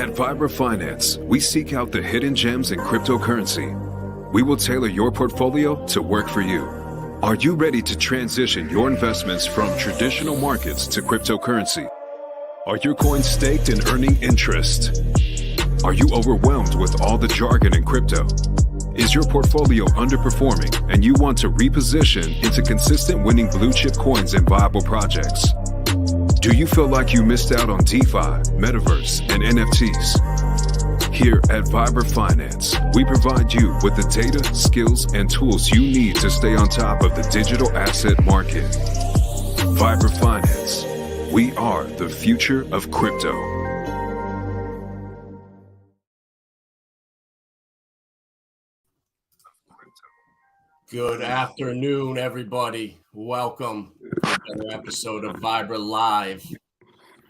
At Vibra Finance, we seek out the hidden gems in cryptocurrency. We will tailor your portfolio to work for you. Are you ready to transition your investments from traditional markets to cryptocurrency? Are your coins staked and earning interest? Are you overwhelmed with all the jargon in crypto? Is your portfolio underperforming and you want to reposition into consistent winning blue chip coins and viable projects? Do you feel like you missed out on DeFi, Metaverse, and NFTs? Here at Vibra Finance, we provide you with the data, skills, and tools you need to stay on top of the digital asset market. Vibra Finance. We are the future of crypto. Good afternoon, everybody. Welcome to another episode of Vibra Live.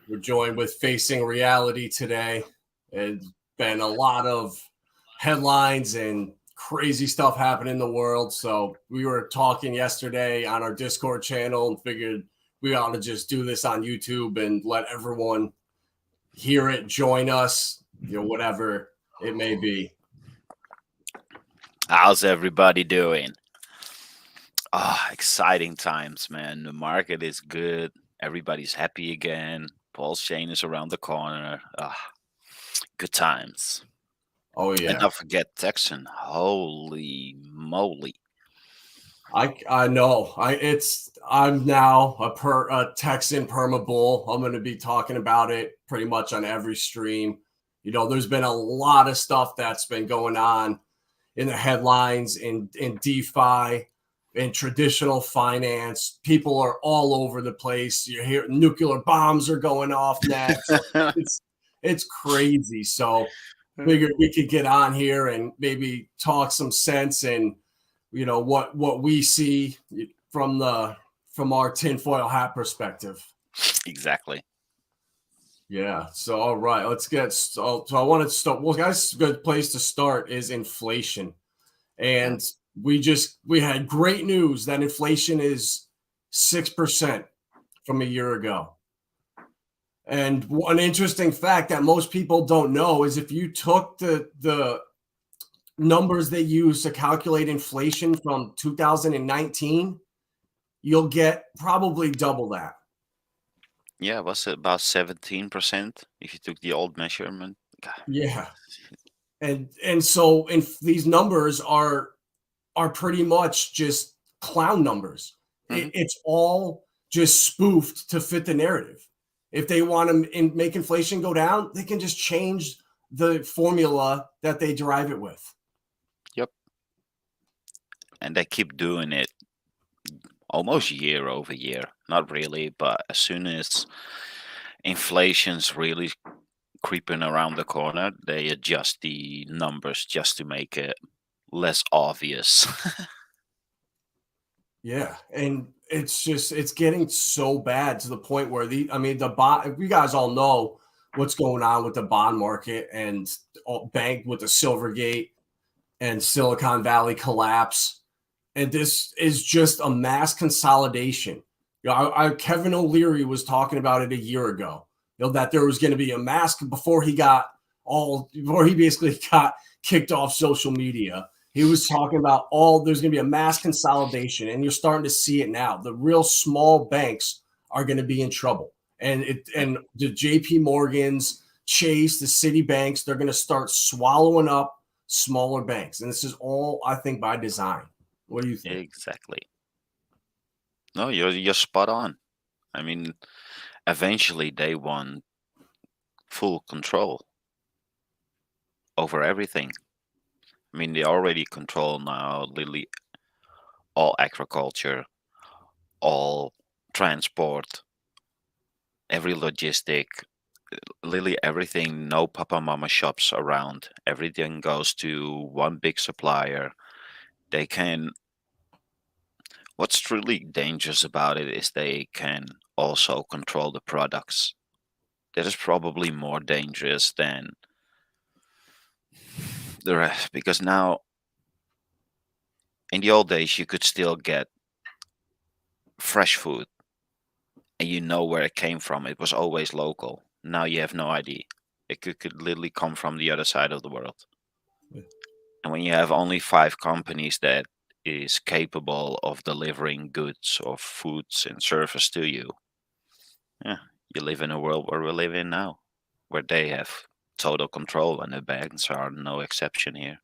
We're joined with Facing Reality today. It's been a lot of headlines and crazy stuff happening in the world. So we were talking yesterday on our Discord channel and figured we ought to just do this on YouTube and let everyone hear it, join us, whatever it may be. How's everybody doing? Exciting times, man. The market is good. Everybody's happy again. Paul Shane is around the corner. Good times. Oh, yeah. And don't forget Texan. Holy moly. I know. I'm now a Texan perma bull. I'm going to be talking about it pretty much on every stream. There's been a lot of stuff that's been going on in the headlines in DeFi, in traditional finance. People are all over the place. You hear nuclear bombs are going off next. It's crazy. So figured we could get on here and maybe talk some sense and what we see from our tinfoil hat perspective. Exactly. Yeah. So all right, let's get. So I want to start. Well, guys, a good place to start is inflation, and we had great news that inflation is 6% from a year ago. And one interesting fact that most people don't know is if you took the numbers they use to calculate inflation from 2019, you'll get probably double that. Yeah, was it about 17% if you took the old measurement? God. Yeah. And so these numbers are pretty much just clown numbers. Mm-hmm. It's all just spoofed to fit the narrative. If they want to make inflation go down, they can just change the formula that they derive it with. Yep. And they keep doing it almost year over year. Not really, but as soon as inflation's really creeping around the corner, they adjust the numbers just to make it less obvious. Yeah, and it's getting so bad to the point where the bond. You guys all know what's going on with the bond market and bank with the Silvergate and Silicon Valley collapse, and this is just a mass consolidation. Kevin O'Leary was talking about it a year ago. That there was going to be a mass before he basically got kicked off social media. He was talking about there's going to be a mass consolidation, and you're starting to see it now. The real small banks are going to be in trouble, and the JP Morgans, Chase, the Citibanks, they're going to start swallowing up smaller banks, and this is all, I think, by design. What do you think? Exactly. No, you're spot on. I mean, eventually they want full control over everything. I mean, they already control now literally all agriculture, all transport, every logistic, literally everything. No papa mama shops around. Everything goes to one big supplier. They can. What's truly dangerous about it is they can also control the products. That is probably more dangerous than the rest, because now in the old days you could still get fresh food and you know where it came from. It was always local. Now you have no idea. It could literally come from the other side of the world. Yeah. And when you have only 5 companies that is capable of delivering goods or foods and service to you, yeah, you live in a world where we live in now, where they have total control, and the banks are no exception here.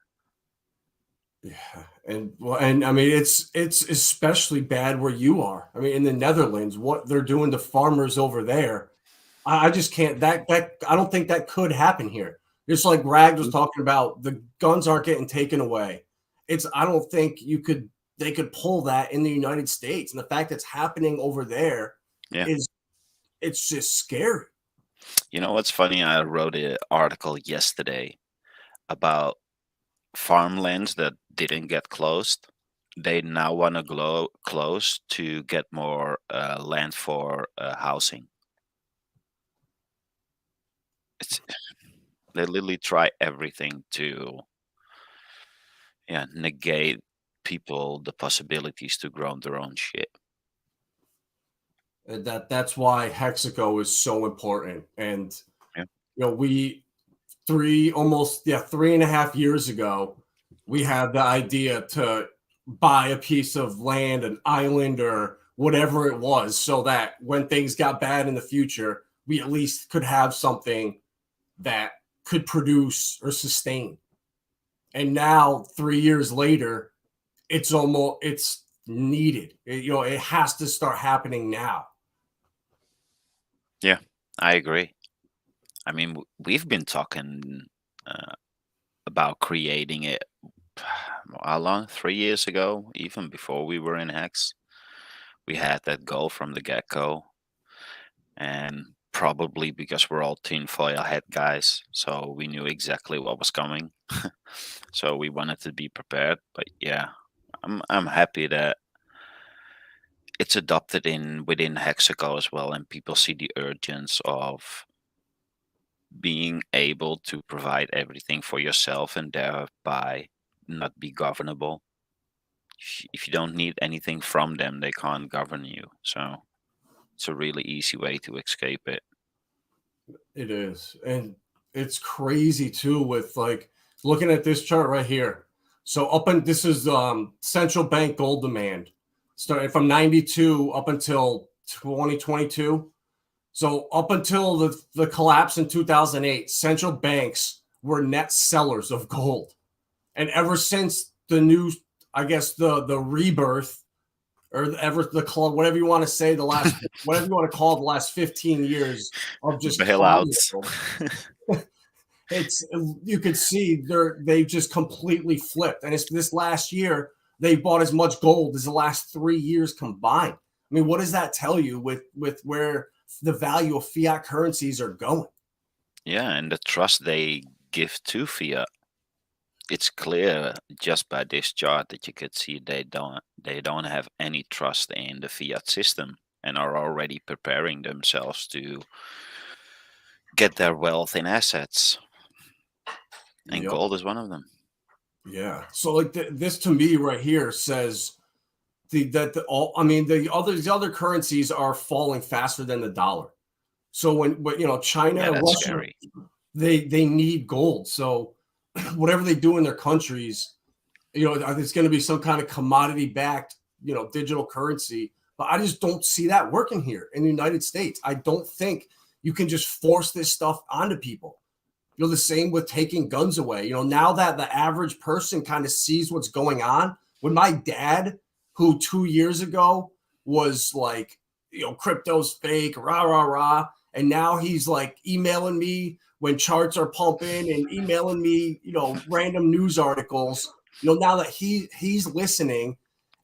Yeah, and I mean it's especially bad where you are. I mean, in the Netherlands, what they're doing to farmers over there, I just can't. That I don't think that could happen here. Just like Rag was Mm. talking about, the guns aren't getting taken away. I don't think they could pull that in the United States, and the fact that's happening over there Yeah. is it's just scary. You know what's funny? I wrote an article yesterday about farmlands that didn't get closed. They now want to close to get more land for housing. It's they literally try everything to negate people the possibilities to grow their own shit. And that's why Hexaco is so important. And Yeah. we 3.5 years ago, we had the idea to buy a piece of land, an island, or whatever it was, so that when things got bad in the future, we at least could have something that could produce or sustain. And now, 3 years later, it's needed. It has to start happening now. Yeah, I agree. I mean, we've been talking uh, about creating it. How long? 3 years ago, even before we were in Hex, we had that goal from the get-go, and probably because we're all tinfoil head guys, so we knew exactly what was coming. So we wanted to be prepared. But yeah, I'm happy that it's adopted in within Hexaco as well, and people see the urgence of being able to provide everything for yourself and thereby not be governable. If you don't need anything from them, they can't govern you. So it's a really easy way to escape it. It is. And it's crazy too with like looking at this chart right here. So this is central bank gold demand starting from 92 up until 2022. So up until the collapse in 2008, central banks were net sellers of gold. And ever since the new, I guess the rebirth, or ever the club, whatever you want to say, whatever you want to call the last 15 years of just Bailouts. it's you could see they just completely flipped. And it's this last year they bought as much gold as the last 3 years combined. I mean, what does that tell you with where the value of fiat currencies are going? Yeah, and the trust they give to fiat. It's clear just by this chart that you could see they don't have any trust in the fiat system and are already preparing themselves to get their wealth in assets. And Yep. gold is one of them. Yeah. So like this to me right here says these other currencies are falling faster than the dollar. So when China, Yeah, that's Russia, scary. they need gold. So whatever they do in their countries, it's going to be some kind of commodity backed, digital currency. But I just don't see that working here in the United States. I don't think you can just force this stuff onto people. The same with taking guns away. Now that the average person kind of sees what's going on, when my dad, who 2 years ago was like, crypto's fake, rah, rah, rah. And now he's like emailing me when charts are pumping and emailing me, random news articles. Now that he's listening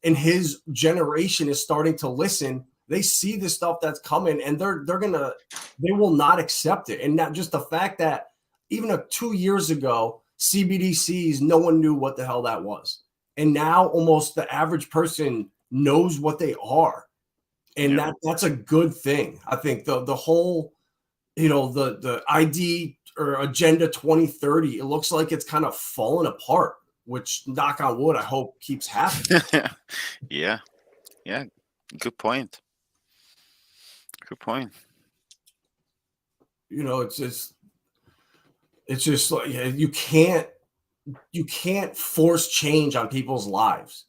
and his generation is starting to listen, they see the stuff that's coming and they will not accept it. And not just the fact that even 2 years ago, CBDCs, no one knew what the hell that was. And now almost the average person knows what they are. And Yeah. that's a good thing. I think the whole, the ID or Agenda 2030, it looks like it's kind of falling apart, which, knock on wood, I hope keeps happening. Yeah. Yeah. Good point. Good point. It's just It's just like you can't force change on people's lives.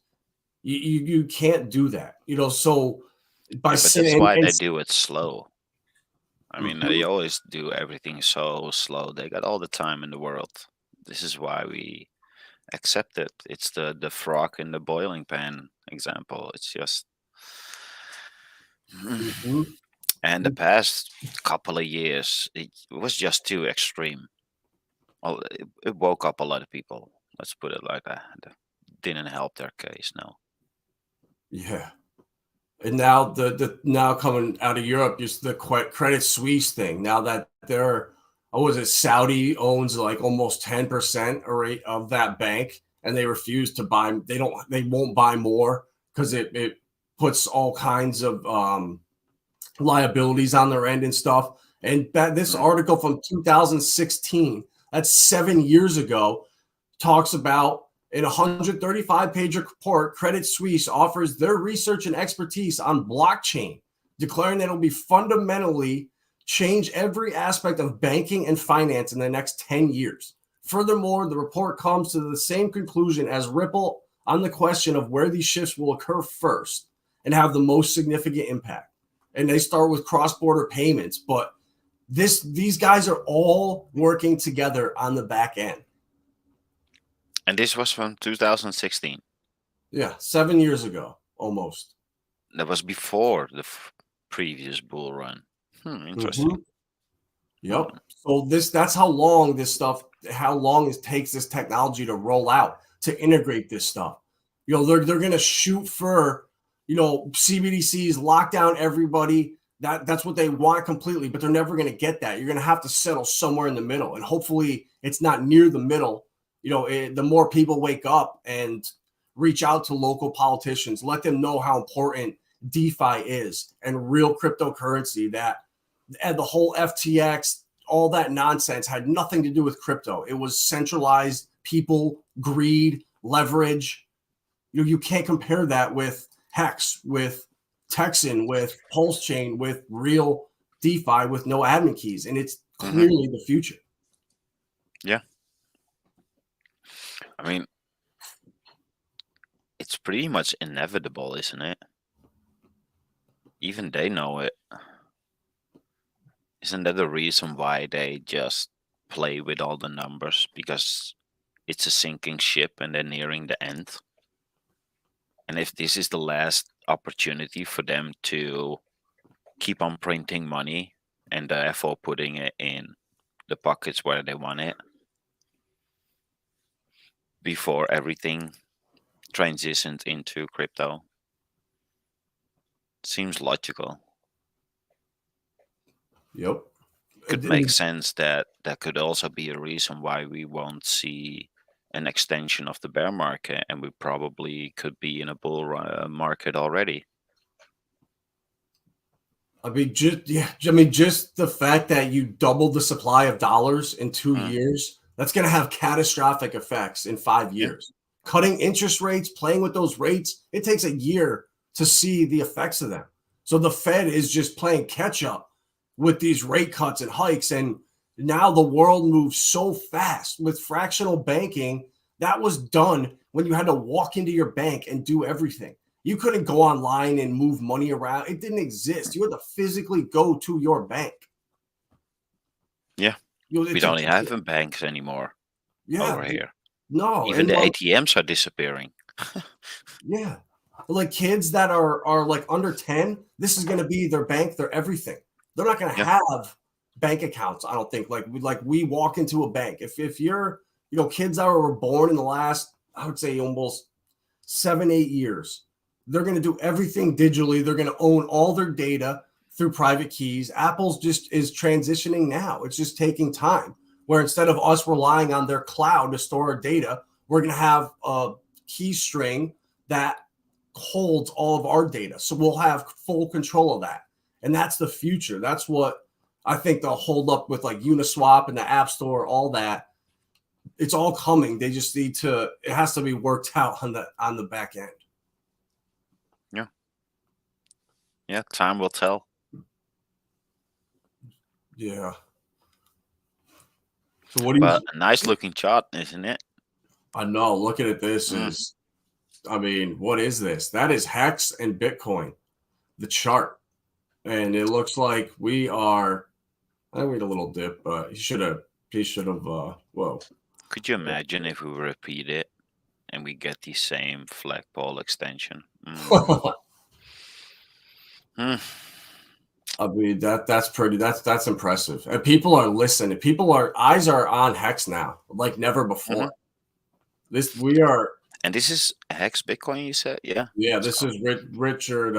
You can't do that. So by Yeah, but that's saying why and they do it slow. I mean, they Mhm. always do everything so slow. They got all the time in the world. This is why we accept it. It's the frog in the boiling pan example. It's just Mhm. and the past couple of years, it was just too extreme. Well, it woke up a lot of people. Let's put it like that. Didn't help their case. No. Yeah. And now the now coming out of Europe, just the Credit Suisse thing. Now that they're, what was it, Saudi owns like almost 10% rate of that bank, and they refuse to buy. They won't buy more because it puts all kinds of liabilities on their end and stuff. And this Mm, article from 2016, that's 7 years ago, talks about in a 135-page report, Credit Suisse offers their research and expertise on blockchain, declaring that it will be fundamentally change every aspect of banking and finance in the next 10 years. Furthermore, the report comes to the same conclusion as Ripple on the question of where these shifts will occur first and have the most significant impact. And they start with cross-border payments, but these guys are all working together on the back end. And this was from 2016. Yeah, 7 years ago, almost. That was before the previous bull run. Interesting. Mm-hmm. Yep. So that's how long it takes this technology to roll out, to integrate this stuff. They're gonna shoot for, CBDCs, lock down everybody. That's what they want completely, but they're never gonna get that. You're gonna have to settle somewhere in the middle, and hopefully it's not near the middle. The more people wake up and reach out to local politicians, let them know how important DeFi is and real cryptocurrency, and the whole FTX, all that nonsense had nothing to do with crypto. It was centralized people, greed, leverage. You can't compare that with Hex, with Texan, with Pulse Chain, with real DeFi with no admin keys. And it's Hmm. clearly the future. Yeah. I mean, it's pretty much inevitable, isn't it? Even they know it. Isn't that the reason why they just play with all the numbers? Because it's a sinking ship and they're nearing the end. And if this is the last opportunity for them to keep on printing money and therefore putting it in the pockets where they want it before everything transitions into crypto, seems logical. Yep. Could make sense that that could also be a reason why we won't see an extension of the bear market and we probably could be in a market already. Just the fact that you doubled the supply of dollars in two Mm, years, that's going to have catastrophic effects in five yeah. years. Cutting interest rates, playing with those rates, it takes a year to see the effects of them. So the Fed is just playing catch up with these rate cuts and hikes. And now the world moves so fast with fractional banking. That was done when you had to walk into your bank and do everything. You couldn't go online and move money around. It didn't exist. You had to physically go to your bank. Yeah. It We don't took, even have banks anymore yeah, over here. no, Even and the like, ATMs are disappearing. yeah, like kids that are like under 10, this is going to be their bank, their everything. They're not going to Yeah. have bank accounts. I don't think we walk into a bank. If you're, kids that were born in the last, I would say almost 7, 8 years, they're going to do everything digitally. They're going to own all their data through private keys. Apple's just is transitioning now. It's just taking time. Where instead of us relying on their cloud to store our data, we're going to have a key string that holds all of our data. So we'll have full control of that. And that's the future. That's what I think they'll hold up with like Uniswap and the App Store, all that. It's all coming. They just need to, it has to be worked out on the back end. Yeah. Yeah. Time will tell. Yeah. So what do you? But a nice looking chart, isn't it? I know. Looking at this is, I mean, what is this? That is Hex and Bitcoin, the chart, and it looks like we are. I think we had a little dip, but he should have. Whoa. Could you imagine if we repeat it and we get the same flagpole extension? Hmm. I mean that's pretty. That's impressive, and people are listening. Eyes are on Hex now, like never before. We are. And this is Hex Bitcoin, you said? Yeah. Yeah, this is Richard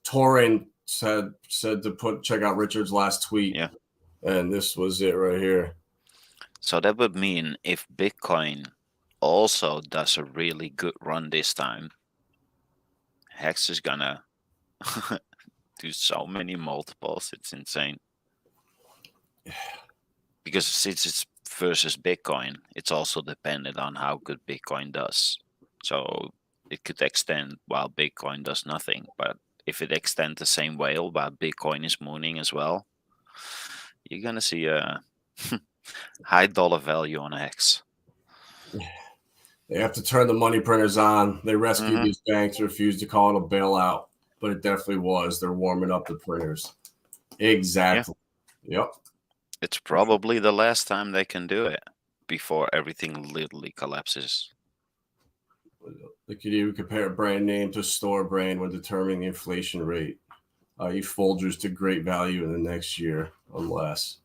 Torin said to check out Richard's last tweet. Yeah. And this was it right here. So that would mean if Bitcoin also does a really good run this time, Hex is gonna do so many multiples. It's insane. Because since it's versus Bitcoin, it's also dependent on how good Bitcoin does. So it could extend while Bitcoin does nothing. But if it extends the same way while Bitcoin is mooning as well, you're gonna see a high dollar value on X. They have to turn the money printers on. They rescued these banks, refused to call it a bailout, but it definitely was. They're warming up the printers. Exactly. Yeah. Yep. It's probably the last time they can do it before everything literally collapses. They could even compare a brand name to store brand when determining the inflation rate. You Folgers to great value in the next year, unless.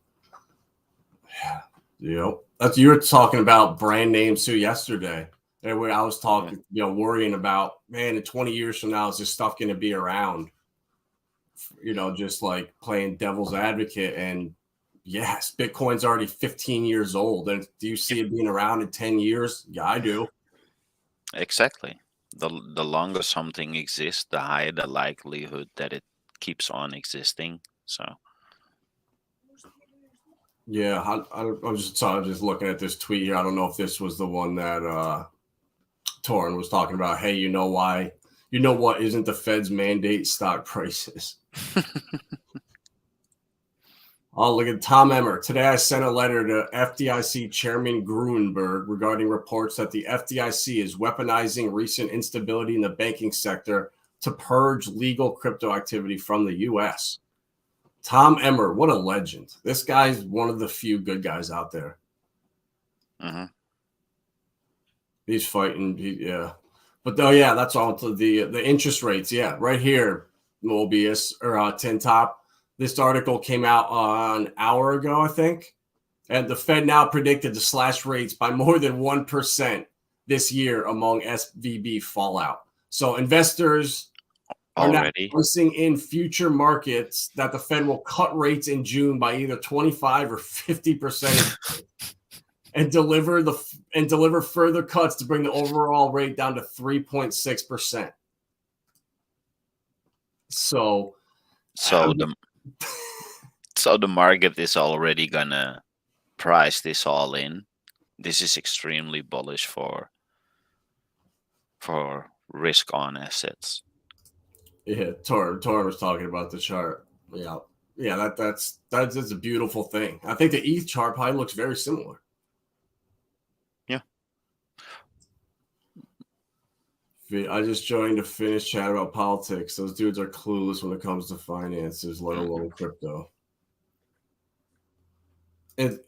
Yeah. Yep. That's you were talking about brand names too yesterday. And where I was talking, worrying about, man, in 20 years from now, is this stuff going to be around? Just like playing devil's advocate. And yes, Bitcoin's already 15 years old. And do you see it being around in 10 years? Yeah, I do. Exactly. The longer something exists, the higher the likelihood that it keeps on existing. So. Yeah, I'm just looking at this tweet here. I don't know if this was the one that Torrin was talking about. Hey, you know why? You know what isn't the Fed's mandate? Stock prices. Oh, look at Tom Emmer. Today I sent a letter to FDIC Chairman Gruenberg regarding reports that the FDIC is weaponizing recent instability in the banking sector to purge legal crypto activity from the U.S. Tom Emmer, what a legend. This guy's one of the few good guys out there. He's fighting. Yeah. But that's all to the interest rates. Yeah, right here, Mobius or Tin Top. This article came out an hour ago, I think. And the Fed now predicted to slash rates by more than 1% this year among SVB fallout. So investors are now pricing in future markets that the Fed will cut rates in June by either 25 or 50% and deliver further cuts to bring the overall rate down to 3.6%. So the market is already gonna price this all in. This is extremely bullish for risk on assets. Yeah, Tor was talking about the chart. Yeah, that's a beautiful thing. I think the ETH chart probably looks very similar. Yeah. I just joined a Finnish chat about politics. Those dudes are clueless when it comes to finances, let alone crypto. And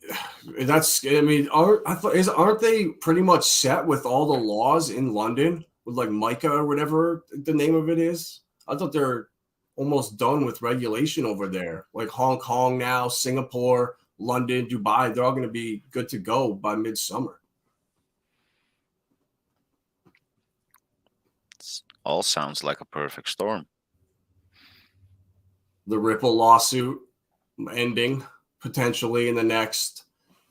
that's, I mean, aren't they pretty much set with all the laws in London with like MICA or whatever the name of it is? I thought they're almost done with regulation over there. Like Hong Kong now, Singapore, London, Dubai, they're all going to be good to go by midsummer. It all sounds like a perfect storm. The Ripple lawsuit ending potentially in the next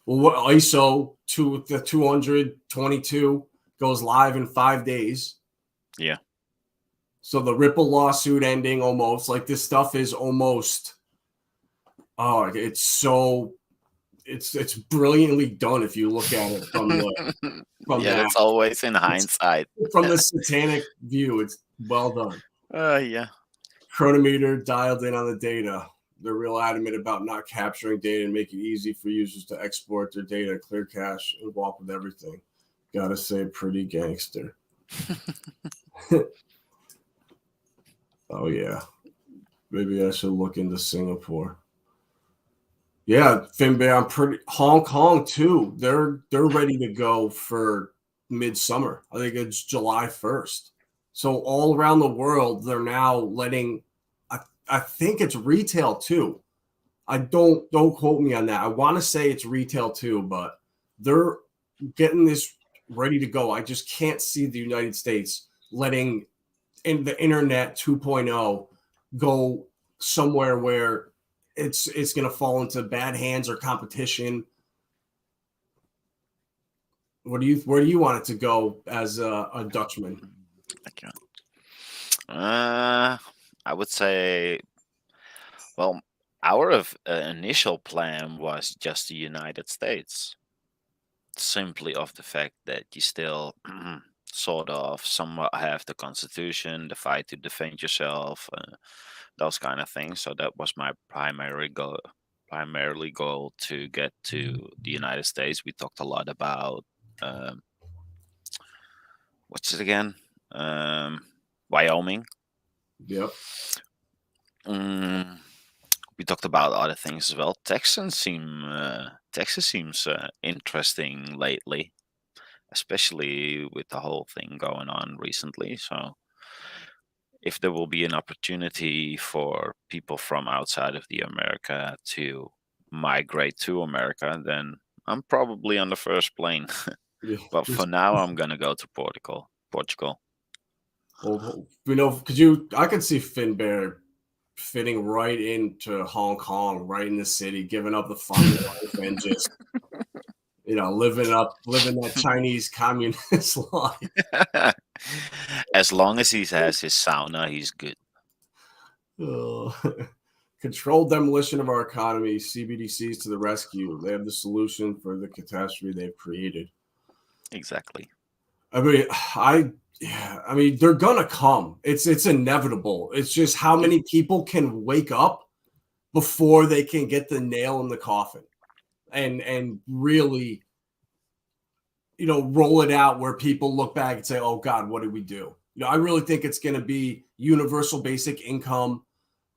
ISO to the 222 goes live in 5 days. Yeah. So the Ripple lawsuit ending almost, like this stuff is almost, it's brilliantly done if you look at it from it's always in hindsight. From the satanic view, it's well done. Yeah. Chronometer dialed in on the data. They're real adamant about not capturing data and make it easy for users to export their data, clear cache, and walk with everything. Gotta say, pretty gangster. Oh yeah, maybe I should look into Singapore. Yeah, Finbear, I'm pretty Hong Kong too. They're ready to go for midsummer. I think it's July 1st. So all around the world, they're now letting. I think it's retail too. I don't quote me on that. I want to say it's retail too, but they're getting this ready to go. I just can't see the United States letting in the internet 2.0 go somewhere where it's going to fall into bad hands or competition. Where do you want it to go as a Dutchman? Okay. I would say, well, our initial plan was just the United States, simply of the fact that you still sort of somewhat have the Constitution, the fight to defend yourself, those kind of things. So that was my primarily goal to get to the United States. We talked a lot about what's it again? Wyoming. Yep. We talked about other things as well. Texas seems interesting lately, especially with the whole thing going on recently. So if there will be an opportunity for people from outside of the America to migrate to America, then I'm probably on the first plane. Yeah. But for now, I'm gonna go to Portugal. Well, I could see Finbear fitting right into Hong Kong, right in the city, giving up the fun life and just living that Chinese communist life. As long as he has his sauna, he's good. Controlled demolition of our economy, CBDCs to the rescue. They have the solution for the catastrophe they've created. Exactly. I mean, they're gonna come. It's inevitable. It's just how many people can wake up before they can get the nail in the coffin and really, roll it out where people look back and say, "Oh God, what did we do?" I really think it's gonna be universal basic income,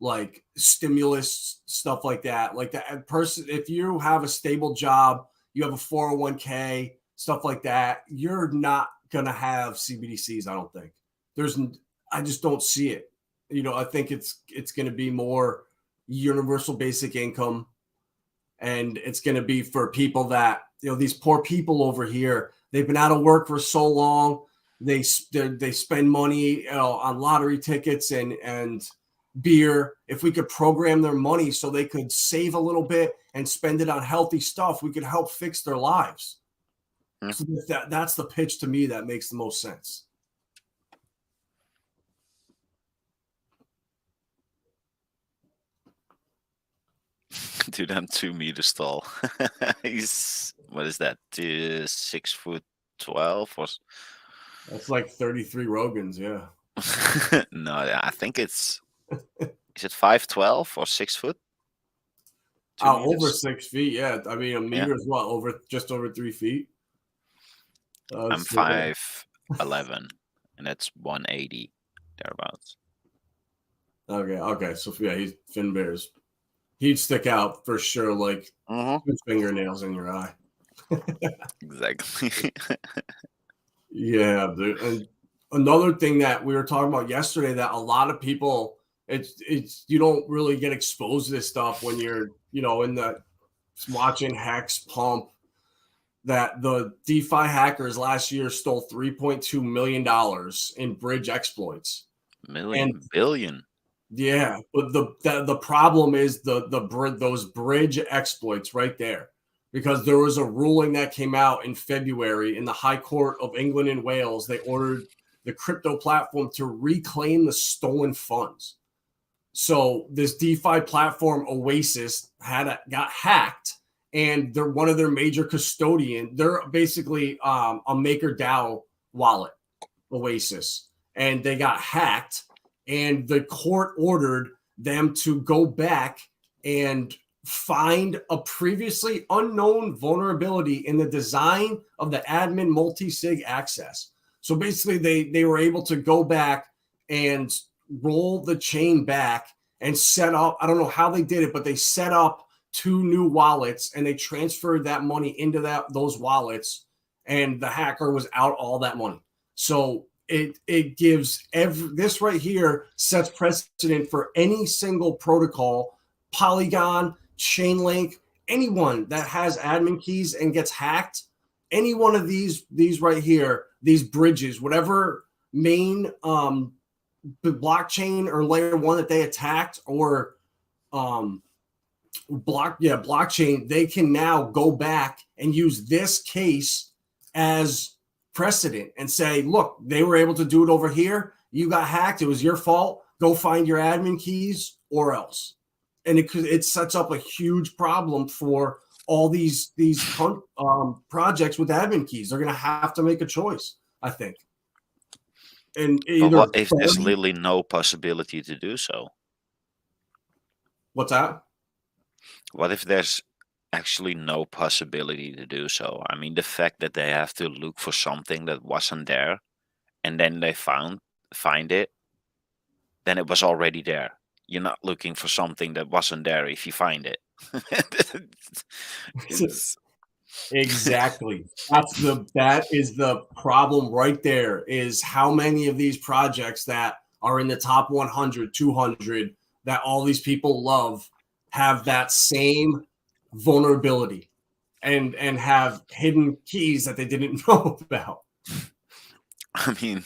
like stimulus stuff like that. Like that person, if you have a stable job, you have a 401k, stuff like that, you're not gonna have CBDCs. I don't think I just don't see it. I think it's going to be more universal basic income, and it's going to be for people that these poor people over here. They've been out of work for so long. They spend money on lottery tickets and beer. If we could program their money so they could save a little bit and spend it on healthy stuff, we could help fix their lives. So that's the pitch to me that makes the most sense. Dude, I'm 2 meters tall. He's, what is that? 6'12" or? That's like 33 Rogans, yeah. No, I think is it 5'12" or 6 foot? Over 6 feet, yeah. I mean, a meter is what, just over 3 feet? I'm 5'11", and that's 180 thereabouts. Okay. So yeah, Finbear's. He'd stick out for sure, like 2 fingernails in your eye. Exactly. Yeah, dude. And another thing that we were talking about yesterday that a lot of people, it's you don't really get exposed to this stuff when you're in the watching Hex Pump. That the DeFi hackers last year stole $3.2 million in bridge exploits. Billion. Yeah, but the problem is those bridge exploits right there, because there was a ruling that came out in February in the High Court of England and Wales. They ordered the crypto platform to reclaim the stolen funds. So this DeFi platform Oasis got hacked. And they're one of their major custodian. They're basically a MakerDAO wallet, Oasis, and they got hacked. And the court ordered them to go back and find a previously unknown vulnerability in the design of the admin multi-sig access. So basically they were able to go back and roll the chain back and set up, I don't know how they did it, but they set up 2 new wallets and they transferred that money into those wallets, and the hacker was out all that money. So it gives this right here sets precedent for any single protocol, Polygon, Chainlink, anyone that has admin keys and gets hacked. Any one of these right here, these bridges, whatever main blockchain or layer 1 that they attacked, or blockchain, they can now go back and use this case as precedent and say, look, they were able to do it over here. You got hacked. It was your fault. Go find your admin keys or else. And it sets up a huge problem for all these projects with admin keys. They're going to have to make a choice, I think. And But what if there's literally no possibility to do so? What's that? What if there's actually no possibility to do so? I mean, the fact that they have to look for something that wasn't there, and then they find it, then it was already there. You're not looking for something that wasn't there if you find it. Exactly. That is the problem right there, is how many of these projects that are in the top 100, 200 that all these people love have that same vulnerability and have hidden keys that they didn't know about. I mean,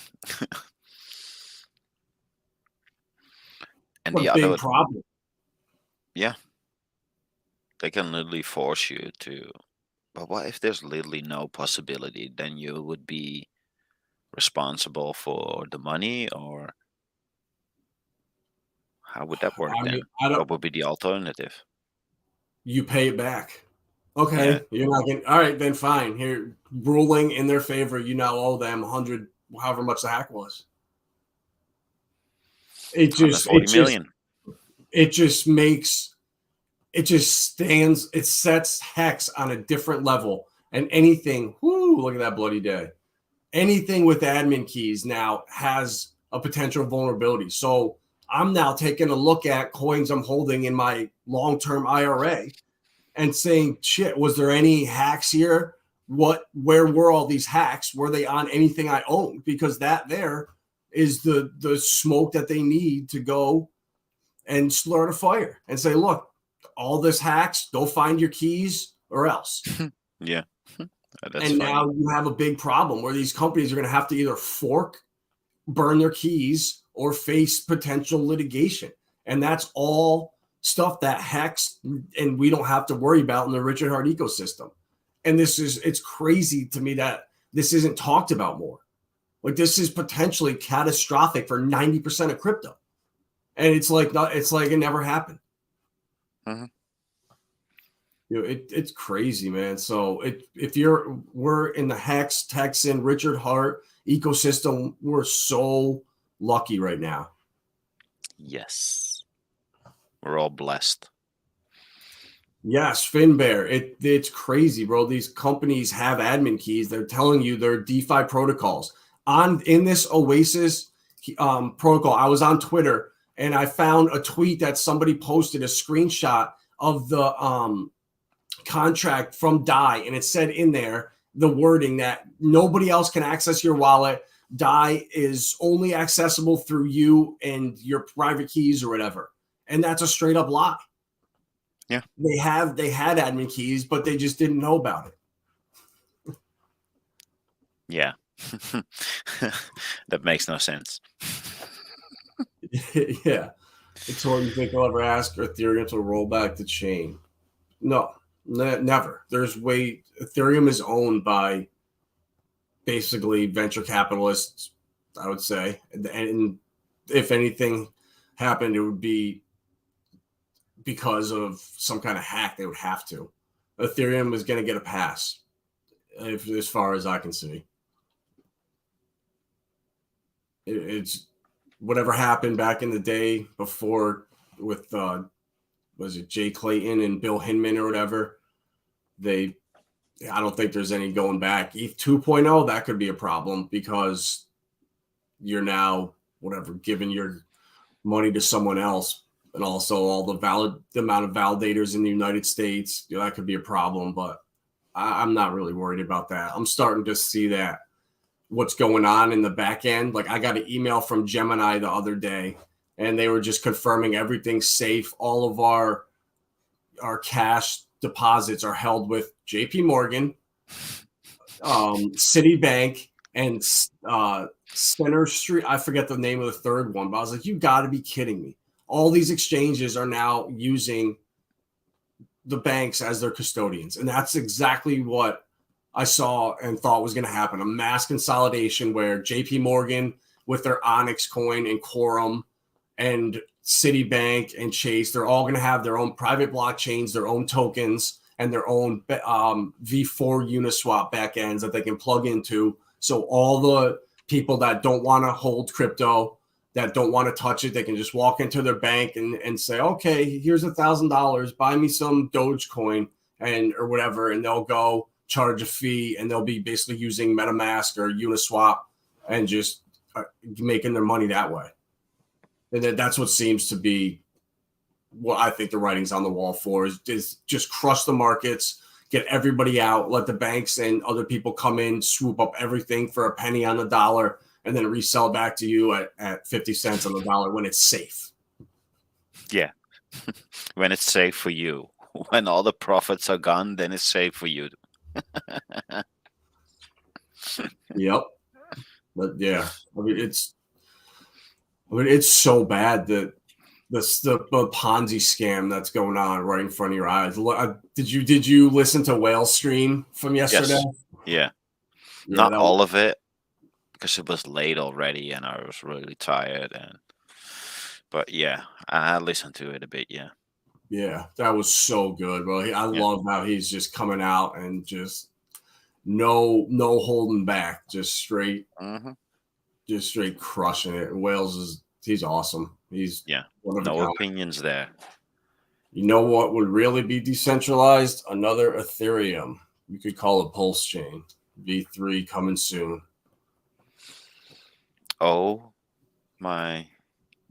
and what the a big other problem. Yeah, they can literally force you to. But what if there's literally no possibility? Then you would be responsible for the money, or how would that work then? What would be the alternative? You pay it back. Okay, Yeah. you're not getting. All right, then fine. Here, ruling in their favor, you now owe them 100, however much the hack was. It just sets hex on a different level. And anything, look at that bloody day. Anything with admin keys now has a potential vulnerability. So I'm now taking a look at coins I'm holding in my long-term IRA and saying, shit, was there any hacks here? Where were all these hacks? Were they on anything I owned? Because that there is the smoke that they need to go and start a fire and say, look, all this hacks, go find your keys or else. Yeah. That's and funny. Now you have a big problem where these companies are going to have to either fork, burn their keys, or face potential litigation. And that's all stuff that hacks and we don't have to worry about in the Richard Heart ecosystem. And it's crazy to me that this isn't talked about more. Like, this is potentially catastrophic for 90% of crypto. And it's like it never happened. Mm-hmm. It's crazy, man. So we're in the Hex, Texan, Richard Heart ecosystem. We're so lucky right now. Yes. We're all blessed. Yes, FinBear. It's crazy, bro. These companies have admin keys. They're telling you they're DeFi protocols. In this Oasis protocol, I was on Twitter and I found a tweet that somebody posted a screenshot of the contract from DAI, and it said in there the wording that nobody else can access your wallet. DAI is only accessible through you and your private keys or whatever. And that's a straight up lie. Yeah. They had admin keys, but they just didn't know about it. Yeah. That makes no sense. Yeah. So you think I'll ever ask Ethereum to roll back the chain? No, never. Ethereum is owned by basically venture capitalists, I would say. And if anything happened, it would be because of some kind of hack. They would have to. Ethereum is going to get a pass, as far as I can see. It's whatever happened back in the day before with was it Jay Clayton and Bill Hinman or whatever? I don't think there's any going back. ETH 2.0, that could be a problem because you're now giving your money to someone else, and also all the amount of validators in the United States, that could be a problem. But I'm not really worried about that. I'm starting to see that what's going on in the back end. Like, I got an email from Gemini the other day, and they were just confirming everything's safe. All of our cash deposits are held with JP Morgan, Citibank, and Center Street. I forget the name of the third one, but I was like, you got to be kidding me. All these exchanges are now using the banks as their custodians. And that's exactly what I saw and thought was going to happen. A mass consolidation where JP Morgan with their Onyx coin and Quorum and Citibank and Chase, they're all going to have their own private blockchains, their own tokens, and their own V4 Uniswap backends that they can plug into. So all the people that don't want to hold crypto, that don't want to touch it, they can just walk into their bank and say, okay, here's $1,000, buy me some Dogecoin or whatever, and they'll go charge a fee, and they'll be basically using MetaMask or Uniswap and just making their money that way. And that's what seems to be what I think the writing's on the wall for, is just crush the markets, get everybody out, let the banks and other people come in, swoop up everything for a penny on the dollar, and then resell back to you at 50 cents on the dollar when it's safe. Yeah. When it's safe for you. When all the profits are gone, then it's safe for you. Yep. But yeah, it's so bad that the Ponzi scam that's going on right in front of your eyes. Did you listen to Whale's stream from yesterday? Yes. Yeah. Not all of it, because it was late already and I was really tired. But yeah, I listened to it a bit. Yeah. Yeah, that was so good, bro. I love how he's just coming out and just no holding back, just straight crushing it. Wales he's awesome. He's no opinions there. You know what would really be decentralized? Another Ethereum. You could call it Pulse Chain. V3 coming soon. Oh my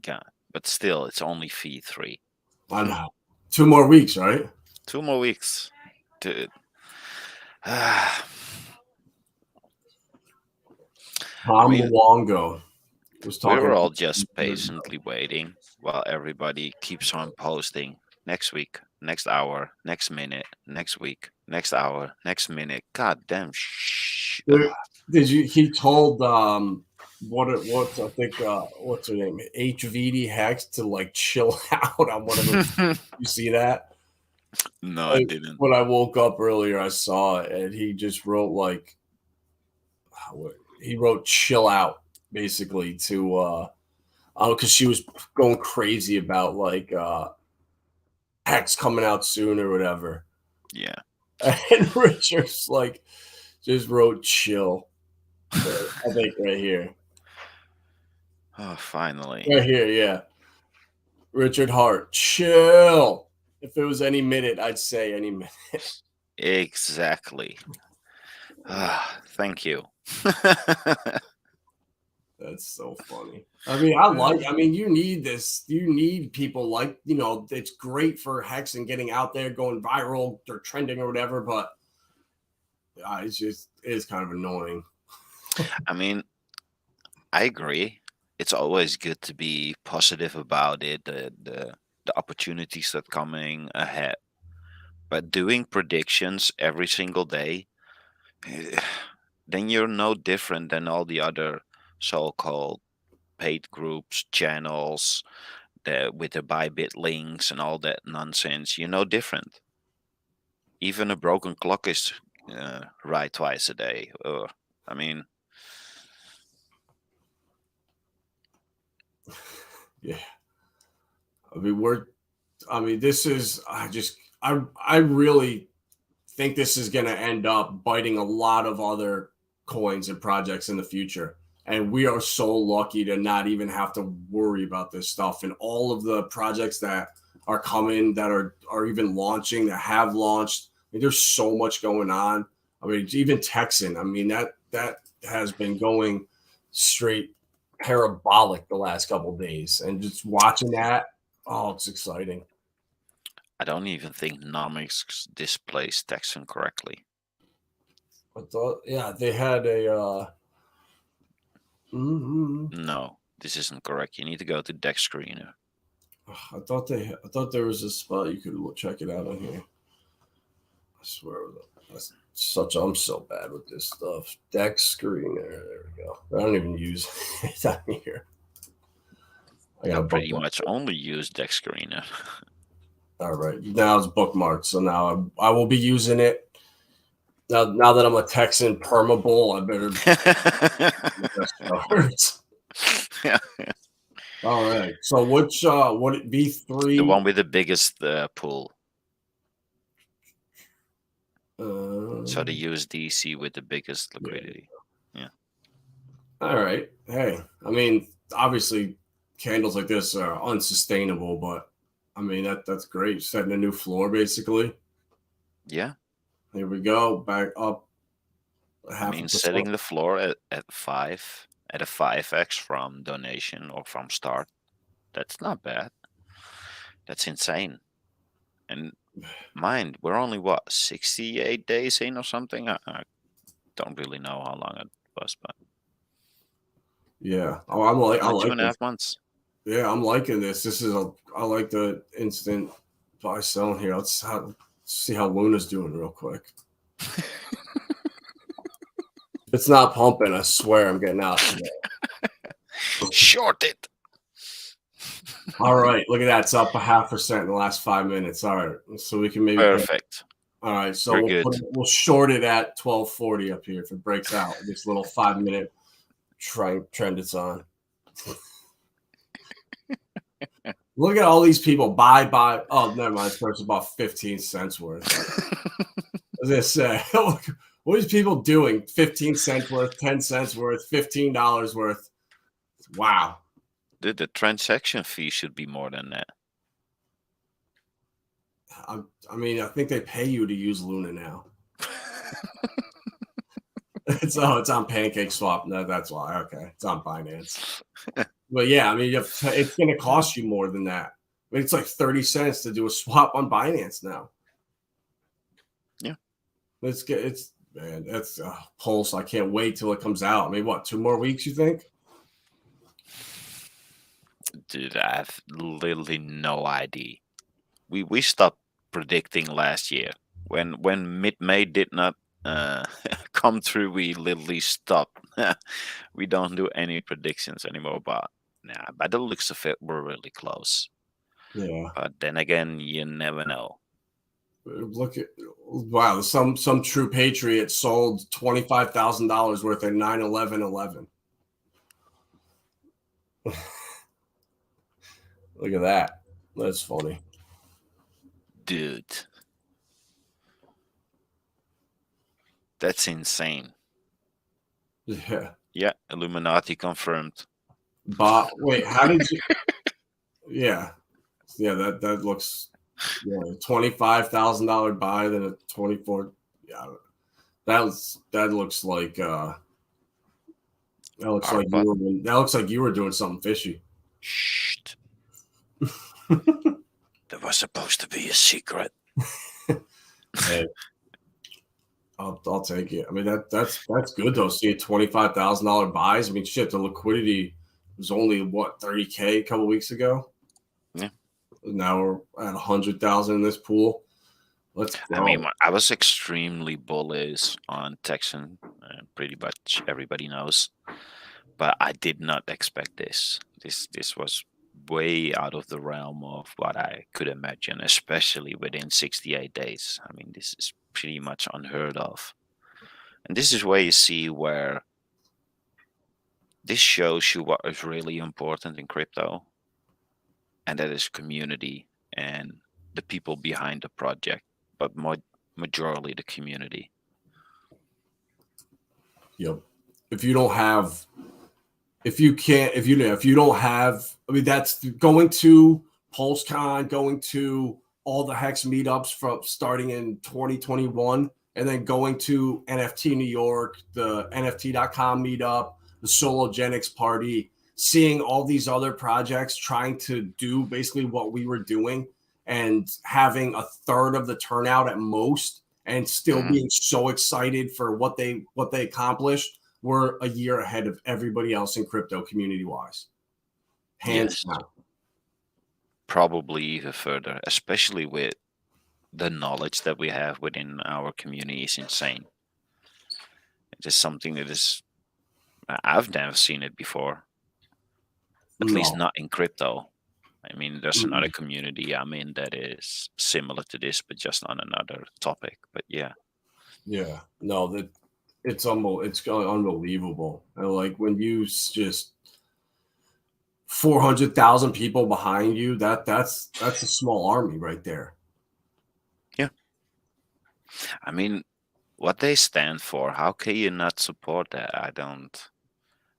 God. But still, it's only V3. I know. 2 more weeks, right? 2 more weeks. Dude. Tom Luongo was talking. We were all just patiently waiting while everybody keeps on posting next week, next hour, next minute, next week, next hour, next minute. God damn. He told what's her name, HVD Hex, to chill out on one of them. You see that? No, I didn't. When I woke up earlier, I saw it, and he just wrote chill out basically to because she was going crazy about Hex coming out soon or whatever. Yeah. And Richard's just wrote chill. I think right here. Oh, finally. Right here, yeah. Richard Hart, chill. If it was any minute, I'd say any minute. Exactly. Thank you. That's so funny. You need this. You need people it's great for Hex and getting out there, going viral or trending or whatever, but it's kind of annoying. I mean, I agree. It's always good to be positive about it, the opportunities that coming ahead. But doing predictions every single day, then you're no different than all the other so-called paid groups, channels, with the Bybit links and all that nonsense. You're no different. Even a broken clock is right twice a day. Yeah. I really think this is going to end up biting a lot of other coins and projects in the future. And we are so lucky to not even have to worry about this stuff. And all of the projects that are coming, that are even launching, that have launched. I mean, there's so much going on. I mean, even Texan. I mean, that has been going straight parabolic the last couple of days, and just watching that, oh, it's exciting. I don't even think Nomics displays Texan correctly. I thought, yeah, they had a. No, this isn't correct. You need to go to Deck Screener. I thought there was a spot you could check it out on here. I swear, I'm so bad with this stuff. Deck Screener, there we go. I don't even use it on here. I pretty much only use Deck Screener. All right, now it's bookmarked, so now I will be using it. Now that I'm a Texan permabull, I better. Yeah. All right. So what V3? The one with the biggest pool. So the USDC with the biggest liquidity. Yeah. All right. Hey, I mean, obviously, candles like this are unsustainable, but I mean that's great. Setting a new floor, basically. Yeah. Here we go. Back up. I mean, setting the floor at a 5x from donation or from start, that's not bad. That's insane. And mind, we're only 68 days in or something. I don't really know how long it was, but yeah. Oh, I like 2.5 months. Yeah, I'm liking this. I like the instant buy sell here. Let's see how Luna's doing real quick. It's not pumping. I swear I'm getting out today. Short it. All right, look at that. It's up 0.5% in the last 5 minutes. All right, so we can maybe perfect. All right, so we'll short it at 1240 up here if it breaks out. This little 5-minute trend it's on. Look at all these people buy. Oh, never mind. This person bought 15 cents worth. As I say, look, what are these people doing? 15 cents worth, 10 cents worth, $15 worth. Wow. The transaction fee should be more than that. I mean, I think they pay you to use Luna now. It's on Pancake Swap. No, that's why. Okay, it's on Binance. But yeah, I mean, it's going to cost you more than that. I mean, it's like 30 cents to do a swap on Binance now. Yeah, man, that's Pulse. I can't wait till it comes out. I mean, what, 2 more weeks? You think? Dude, I have literally no idea. We stopped predicting last year when mid-May did not come through. We literally stopped. We don't do any predictions anymore. But by the looks of it, we're really close. Yeah. But then again, you never know. Look at some true patriot sold $25,000 worth of 9/11/11. Look at that. That's funny. Dude. That's insane. Yeah. Yeah, Illuminati confirmed. But wait, how did you? Yeah, that looks. Yeah, $25,000 buy, then a 24. Yeah, that looks like that looks like you were doing something fishy. Shh. That was supposed to be a secret. Hey, I'll take it. I mean that's good though. See $25,000 buys. I mean, shit, the liquidity was only what, 30K a couple weeks ago. Yeah. Now we're at 100,000 in this pool. Let's go. I mean, I was extremely bullish on Texan. Pretty much everybody knows, but I did not expect this. This was way out of the realm of what I could imagine, especially within 68 days. I mean, this is pretty much unheard of. And this is where you see where this shows you what is really important in crypto, and that is community and the people behind the project, but majorly the community. Yep. If you don't have, I mean, that's going to PulseCon, going to all the Hex meetups from starting in 2021, and then going to NFT New York, the NFT.com meetup, the Sologenics party, seeing all these other projects trying to do basically what we were doing and having a third of the turnout at most and still being so excited for what they accomplished. We're a year ahead of everybody else in crypto community wise. Hands down. Probably even further, especially with the knowledge that we have within our community is insane. It is something that is, I've never seen it before. At least not in crypto. I mean, there's another community I'm in that is similar to this, but just on another topic. But yeah. Yeah. No, it's unbelievable. And like when you just 400,000 people behind you, that's a small army right there. Yeah. I mean, what they stand for, how can you not support that? I don't,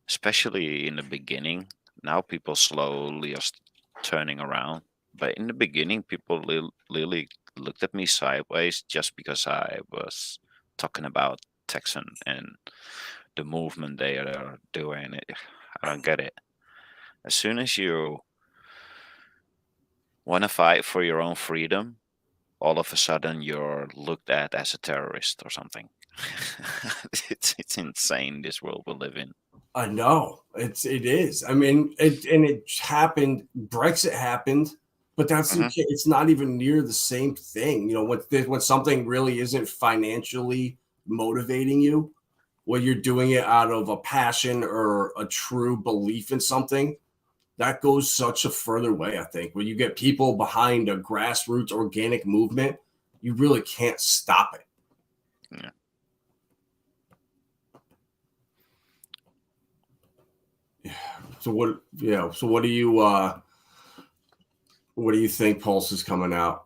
especially in the beginning. Now people slowly are turning around. But in the beginning, people literally looked at me sideways just because I was talking about Texan and the movement they are doing. I don't get it. As soon as you want to fight for your own freedom, all of a sudden you're looked at as a terrorist or something. It's insane, this world we live in. I know it is. I mean, it happened. Brexit happened, but it's not even near the same thing. You know, when something really isn't financially motivating you, when you're doing it out of a passion or a true belief in something, that goes such a further way. I think when you get people behind a grassroots organic movement, you really can't stop it. Yeah. So what? Yeah. So what do you think Pulse is coming out,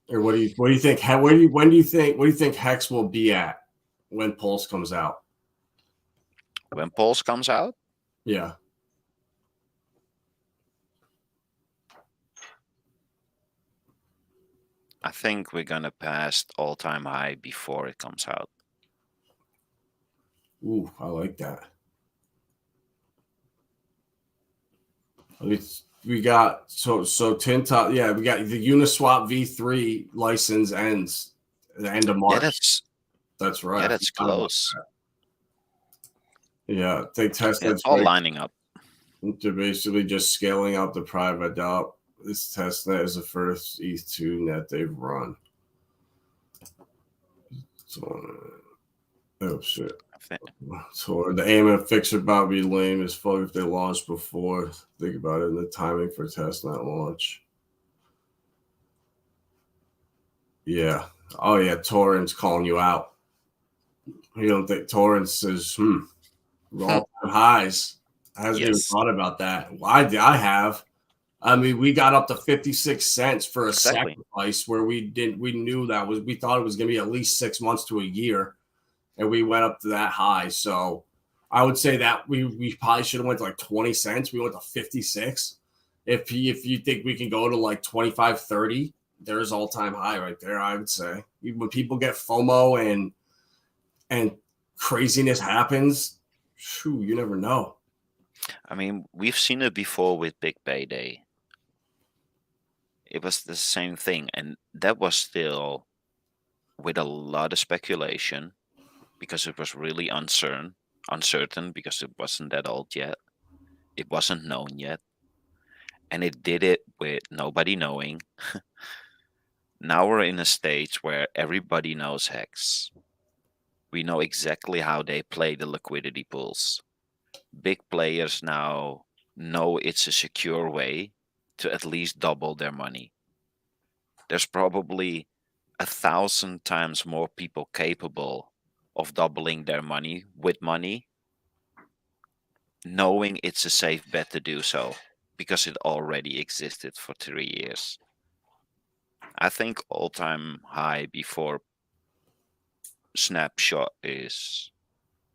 or what do you think? What do you think Hex will be at when Pulse comes out? When Pulse comes out? Yeah. I think we're gonna pass all-time high before it comes out. Ooh, I like that. We got so Tinta. Yeah, we got the Uniswap V3 license ends at the end of March. Yeah, that's right. Yeah, that's close. Yeah, they tested. It's all lining up. They're basically just scaling out the private DApp. This testnet is the first ETH2 net they've run. So, oh shit. So the aim and fix about to be lame as fuck if they launch before. Think about it in the timing for testnet launch. Yeah. Oh yeah, Torrent's calling you out. You don't think Torrent says, all-time highs? I hasn't even thought about that. Well, I have. I mean, we got up to 56 cents for a sacrifice where we knew we thought it was going to be at least 6 months to a year, and we went up to that high. So I would say that we probably should have went to like 20 cents. We went to 56. If you think we can go to like 25, 30, there's all-time high right there, I would say. When people get FOMO and craziness happens, you never know. I mean, we've seen it before with Big Payday. It was the same thing, and that was still with a lot of speculation because it was really uncertain because it wasn't that old yet. It wasn't known yet. And it did it with nobody knowing. Now we're in a stage where everybody knows Hex. We know exactly how they play the liquidity pools. Big players now know it's a secure way to at least double their money. There's probably 1,000 times more people capable of doubling their money with money, knowing it's a safe bet to do so because it already existed for 3 years. I think all-time high before snapshot is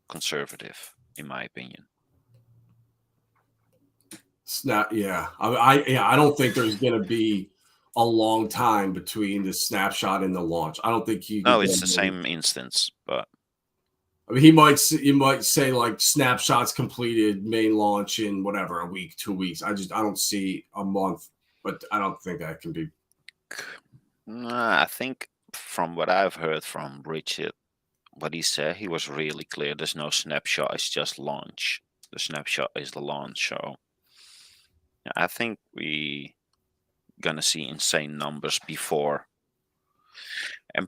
conservative, in my opinion. Yeah. I don't think there's going to be a long time between the snapshot and the launch. I don't think you can No, go it's the more than, same instance, but I mean, he might say like snapshots completed, main launch in whatever, a week, 2 weeks. I don't see a month, but I don't think that can be. I think from what I've heard from Richard, what he said, he was really clear. There's no snapshot, it's just launch. The snapshot is the launch. So yeah, I think we gonna see insane numbers before, and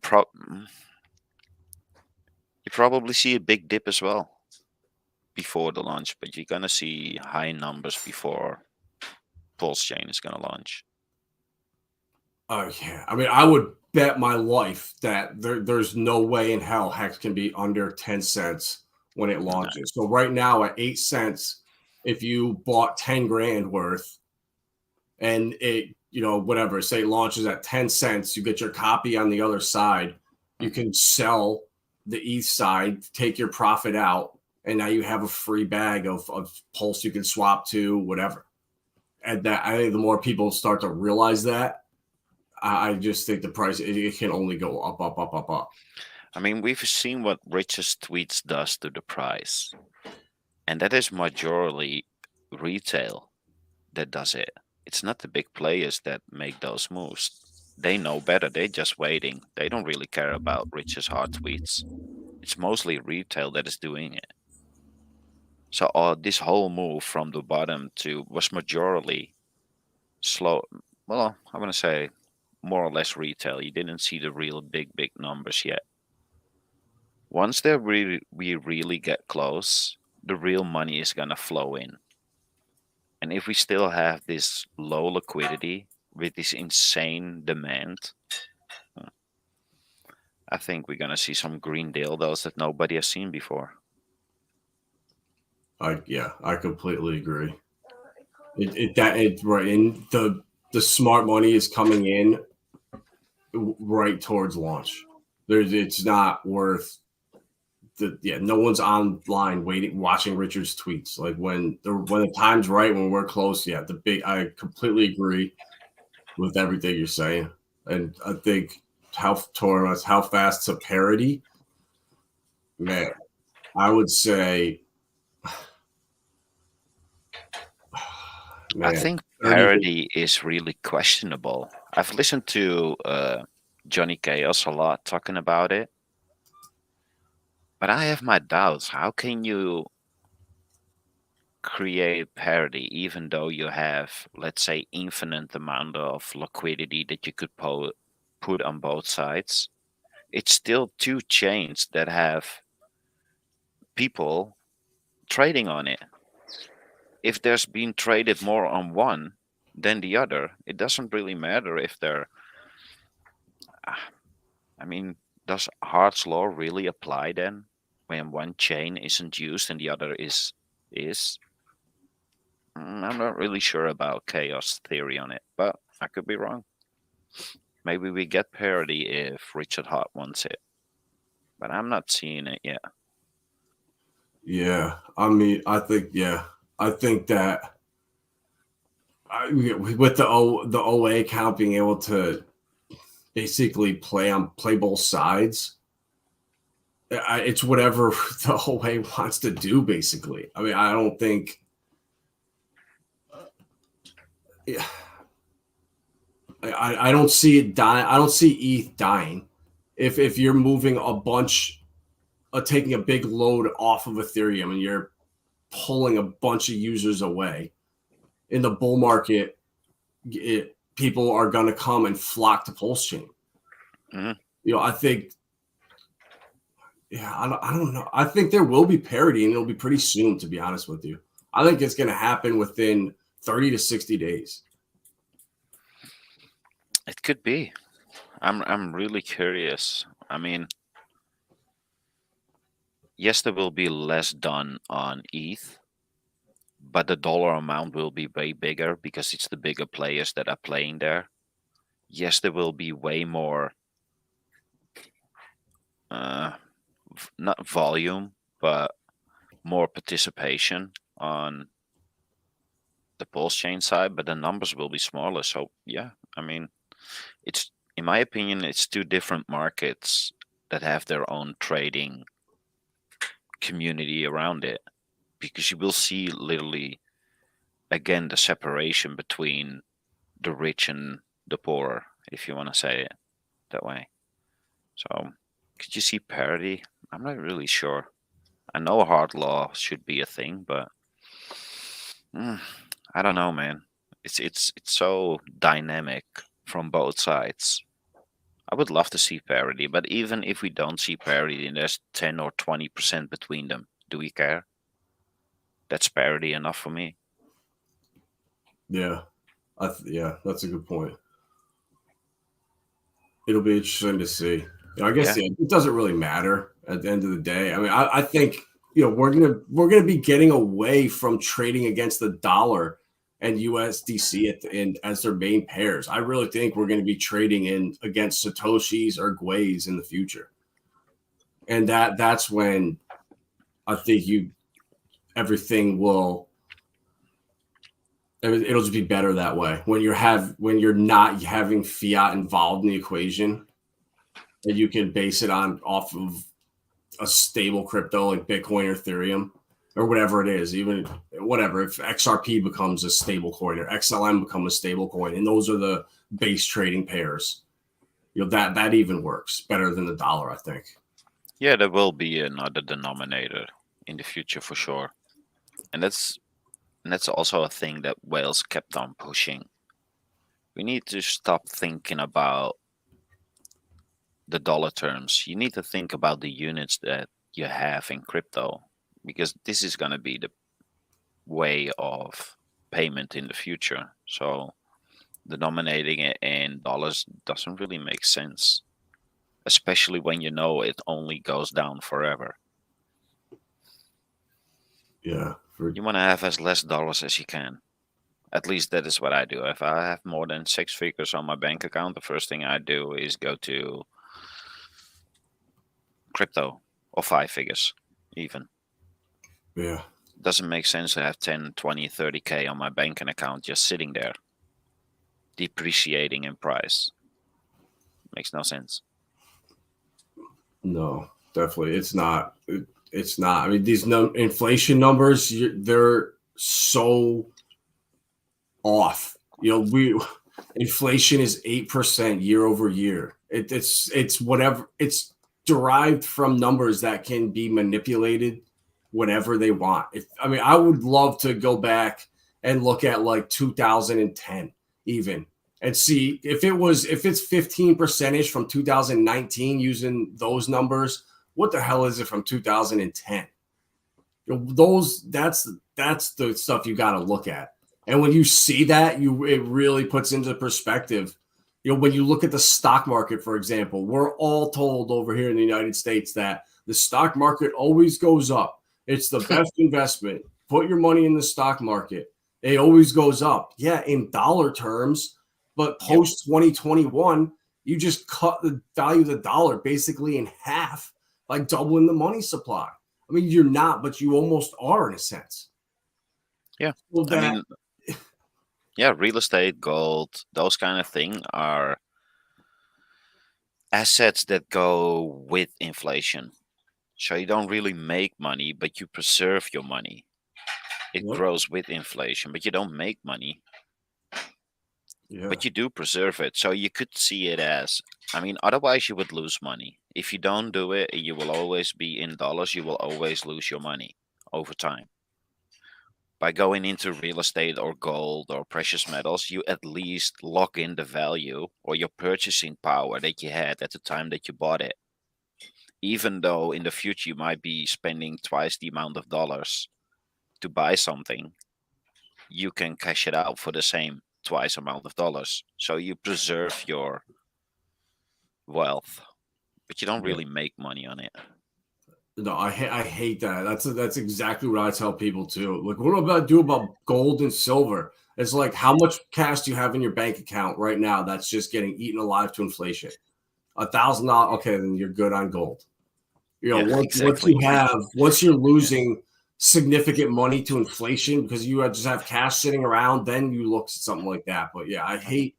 you probably see a big dip as well before the launch, but you're gonna see high numbers before Pulse Chain is gonna launch. Oh yeah, I mean, I would bet my life that there's no way in hell Hex can be under 10 cents when it No. launches. So right now at 8 cents, if you bought 10 grand worth and it, whatever, say it launches at 10 cents, you get your copy on the other side. You can sell the ETH side, take your profit out, and now you have a free bag of Pulse you can swap to, whatever. And that, I think the more people start to realize that, I just think the price, it can only go up, up, up, up, up. I mean, we've seen what Rich's tweets does to the price, and that is majorly retail that does it. It's not the big players that make those moves. They know better. They're just waiting. They don't really care about Rich's hard tweets. It's mostly retail that is doing it. So this whole move from the bottom to was majorly slow. Well, I'm gonna say more or less retail. You didn't see the real big numbers yet. Once we really get close, the real money is gonna flow in. And if we still have this low liquidity with this insane demand, I think we're gonna see some green dildos that nobody has seen before. I completely agree. Right, and the smart money is coming in right towards launch. It's not worth no one's online waiting, watching Richard's tweets. Like when the time's right, when we're close, I completely agree with everything you're saying. And I think how fast to parity, man, I would say, I man, think 30 parity is really questionable. I've listened to Johnny Chaos a lot talking about it, but I have my doubts. How can you create parity even though you have, let's say, infinite amount of liquidity that you could put on both sides? It's still two chains that have people trading on it. If there's been traded more on one than the other, it doesn't really matter if they're. I mean, does Hart's law really apply then when one chain isn't used and the other is? I'm not really sure about chaos theory on it, but I could be wrong. Maybe we get parity if Richard Hart wants it, but I'm not seeing it yet. Yeah, I mean, I think that with the OA account being able to basically play both sides, it's whatever the OA wants to do. Basically, I mean, I don't think. I don't see it dying. I don't see ETH dying. If you're moving a bunch, taking a big load off of Ethereum and you're pulling a bunch of users away in the bull market, people are going to come and flock to Pulse Chain. Mm-hmm. I think, I don't know. I think there will be parity and it'll be pretty soon, to be honest with you. I think it's going to happen within 30 to 60 days. It could be. I'm really curious. I mean, yes, there will be less done on ETH, but the dollar amount will be way bigger because it's the bigger players that are playing there. Yes, there will be way more, not volume, but more participation on the pulse chain side, but the numbers will be smaller. So yeah, I mean, it's in my opinion, it's two different markets that have their own trading community around it, because you will see literally again the separation between the rich and the poor, if you want to say it that way. So could you see parity? I'm not really sure. I know hard law should be a thing, but mm, I don't know, man. It's so dynamic from both sides. I would love to see parity, but even if we don't see parity and there's 10 or 20% between them, do we care? That's parity enough for me. Yeah. Yeah, that's a good point. It'll be interesting to see. I guess it doesn't really matter at the end of the day. I mean, I think we're gonna be getting away from trading against the dollar and USDC as their main pairs. I really think we're going to be trading in against Satoshis or Guays in the future, and that's when I think everything will. It'll just be better that way when you're not having fiat involved in the equation, and you can base it off of a stable crypto like Bitcoin or Ethereum or whatever it is. Even whatever, if XRP becomes a stable coin or XLM becomes a stable coin, and those are the base trading pairs, that even works better than the dollar, I think. Yeah, there will be another denominator in the future for sure, and that's also a thing that Wales kept on pushing. We need to stop thinking about the dollar terms. You need to think about the units that you have in crypto, because this is going to be the way of payment in the future. So denominating it in dollars doesn't really make sense, especially when you know it only goes down forever. Yeah. You want to have as less dollars as you can. At least that is what I do. If I have more than 6 figures on my bank account, the first thing I do is go to crypto, or 5 figures even. Yeah. Doesn't make sense to have 10, 20, 30K on my banking account just sitting there, depreciating in price. Makes no sense. No, definitely. It's not. It's not. I mean, these inflation numbers, they're so off. Inflation is 8% year over year. It's whatever. It's derived from numbers that can be manipulated whatever they want. I would love to go back and look at like 2010 even and see if it's 15% from 2019 using those numbers. What the hell is it from 2010? That's the stuff you got to look at. And when you see that, it really puts into perspective. When you look at the stock market, for example, we're all told over here in the United States that the stock market always goes up. It's the best investment. Put your money in the stock market. It always goes up. Yeah, in dollar terms, but post 2021, you just cut the value of the dollar basically in half by doubling the money supply. I mean, you're not, but you almost are in a sense. Yeah. Well, real estate, gold, those kind of things are assets that go with inflation. So you don't really make money, but you preserve your money. It grows with inflation, but you don't make money. Yeah. But you do preserve it. So you could see it as, otherwise you would lose money. If you don't do it, you will always be in dollars. You will always lose your money over time. By going into real estate or gold or precious metals, you at least lock in the value or your purchasing power that you had at the time that you bought it. Even though in the future you might be spending twice the amount of dollars to buy something, you can cash it out for the same twice amount of dollars. So you preserve your wealth, but you don't really make money on it. No, I hate that. That's exactly what I tell people too. Like, what do I do about gold and silver? It's like, how much cash do you have in your bank account right now that's just getting eaten alive to inflation? $1,000. Okay, then you're good on gold. Exactly. Once you're losing significant money to inflation because you just have cash sitting around, then you look at something like that. But yeah, I hate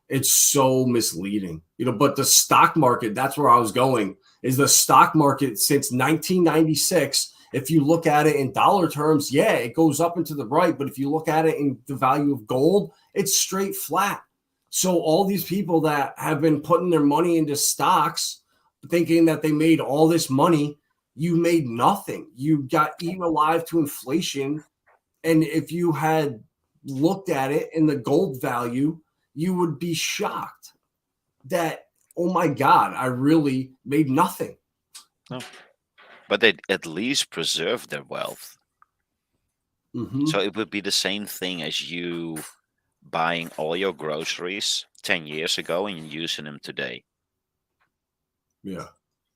it's so misleading, but the stock market, that's where I was going, is the stock market since 1996. If you look at it in dollar terms, yeah, it goes up and to the right. But if you look at it in the value of gold, it's straight flat. So all these people that have been putting their money into stocks, thinking that they made all this money, you made nothing. You got eaten alive to inflation. And if you had looked at it in the gold value, you would be shocked that, oh my God, I really made nothing. No. But they at least preserve their wealth. Mm-hmm. So it would be the same thing as you buying all your groceries 10 years ago and using them today. Yeah.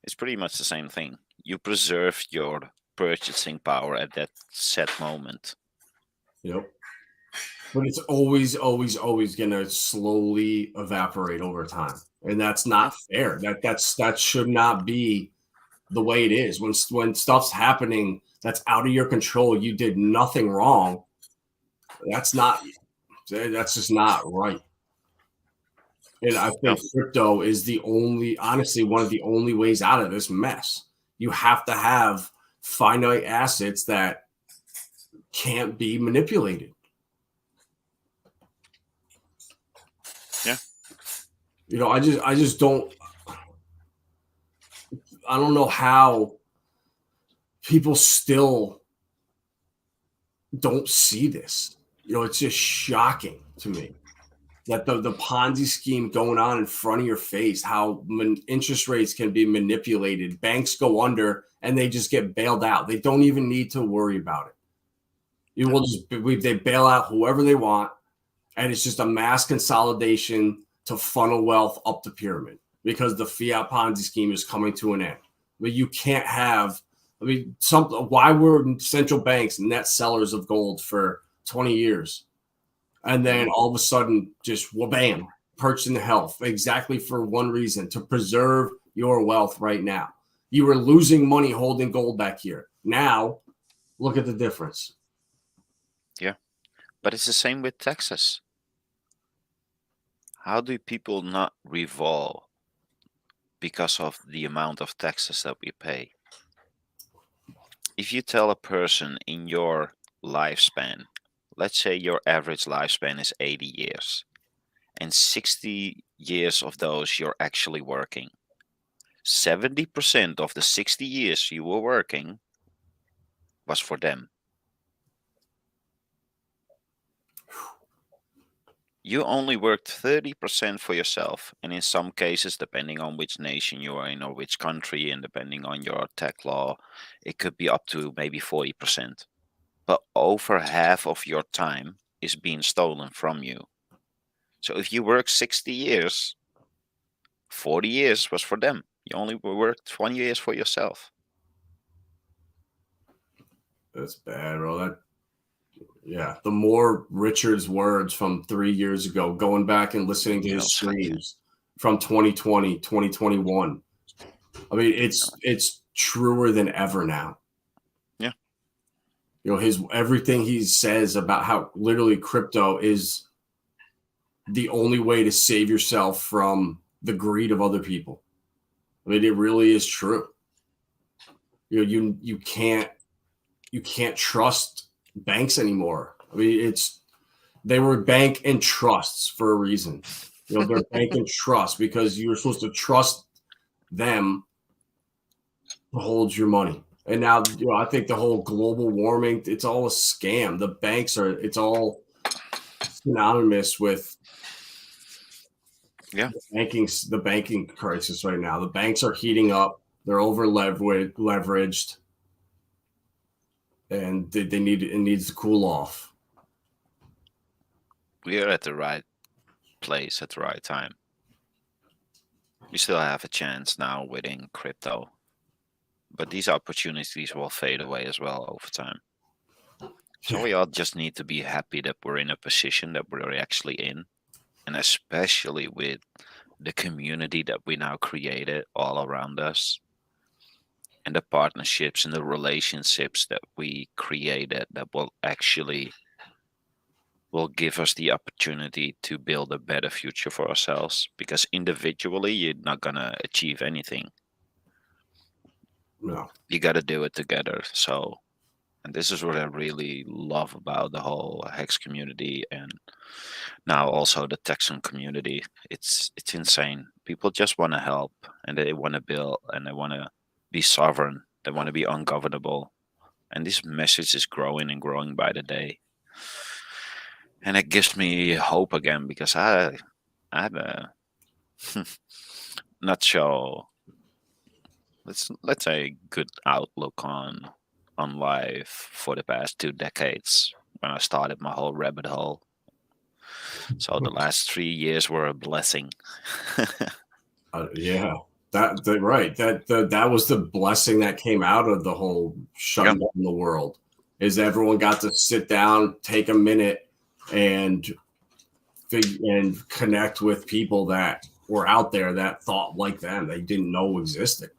It's pretty much the same thing. You preserve your purchasing power at that set moment. Yep. But it's always going to slowly evaporate over time. And that's not fair. That should not be the way it is. When stuff's happening that's out of your control, you did nothing wrong. That's just not right. And I think crypto is honestly, one of the only ways out of this mess. You have to have finite assets that can't be manipulated. Yeah. I just don't know how people still don't see this. It's just shocking to me that the Ponzi scheme going on in front of your face, how interest rates can be manipulated. Banks go under and they just get bailed out. They don't even need to worry about it. They bail out whoever they want, and it's just a mass consolidation to funnel wealth up the pyramid because the fiat Ponzi scheme is coming to an end. But you can't have, why were central banks net sellers of gold for 20 years? And then all of a sudden, just bam, purchasing health exactly for one reason, to preserve your wealth right now. You were losing money holding gold back here. Now, look at the difference. Yeah, but it's the same with taxes. How do people not revolve because of the amount of taxes that we pay? If you tell a person in your lifespan, let's say your average lifespan is 80 years, and 60 years of those you're actually working, 70% of the 60 years you were working was for them. You only worked 30% for yourself, and in some cases, depending on which nation you are in or which country, and depending on your tech law, it could be up to maybe 40%. But over half of your time is being stolen from you. So if you work 60 years, 40 years was for them. You only worked 20 years for yourself. That's bad, bro. Yeah, the more Richard's words from 3 years ago, going back and listening to his streams from 2020, 2021. It's truer than ever now. Yeah. Everything he says about how literally crypto is the only way to save yourself from the greed of other people. It really is true. You can't trust banks anymore. They were bank and trusts for a reason. They're bank and trust because you're supposed to trust them to hold your money. And now, I think the whole global warming, it's all a scam. The banks it's all synonymous with the banking crisis right now. The banks are heating up. They're over leveraged. And it needs to cool off. We are at the right place at the right time. We still have a chance now within crypto, but these opportunities will fade away as well over time. So we all just need to be happy that we're in a position that we're actually in, and especially with the community that we now created all around us. and the partnerships and the relationships that we created that will give us the opportunity to build a better future for ourselves, because individually you're not gonna achieve anything. No. You got to do it together. So, and this is what I really love about the whole Hex community, and now also the Texan community. It's insane. People just want to help, and they want to build, and they want to be sovereign. They want to be ungovernable, and this message is growing and growing by the day. And it gives me hope again, because I have a not so, let's say, good outlook on life for the past 2 decades when I started my whole rabbit hole. So the last 3 years were a blessing. Yeah, right. That was the blessing that came out of the whole shutting down the world. Is everyone got to sit down, take a minute, and connect with people that were out there that thought like them, they didn't know existed.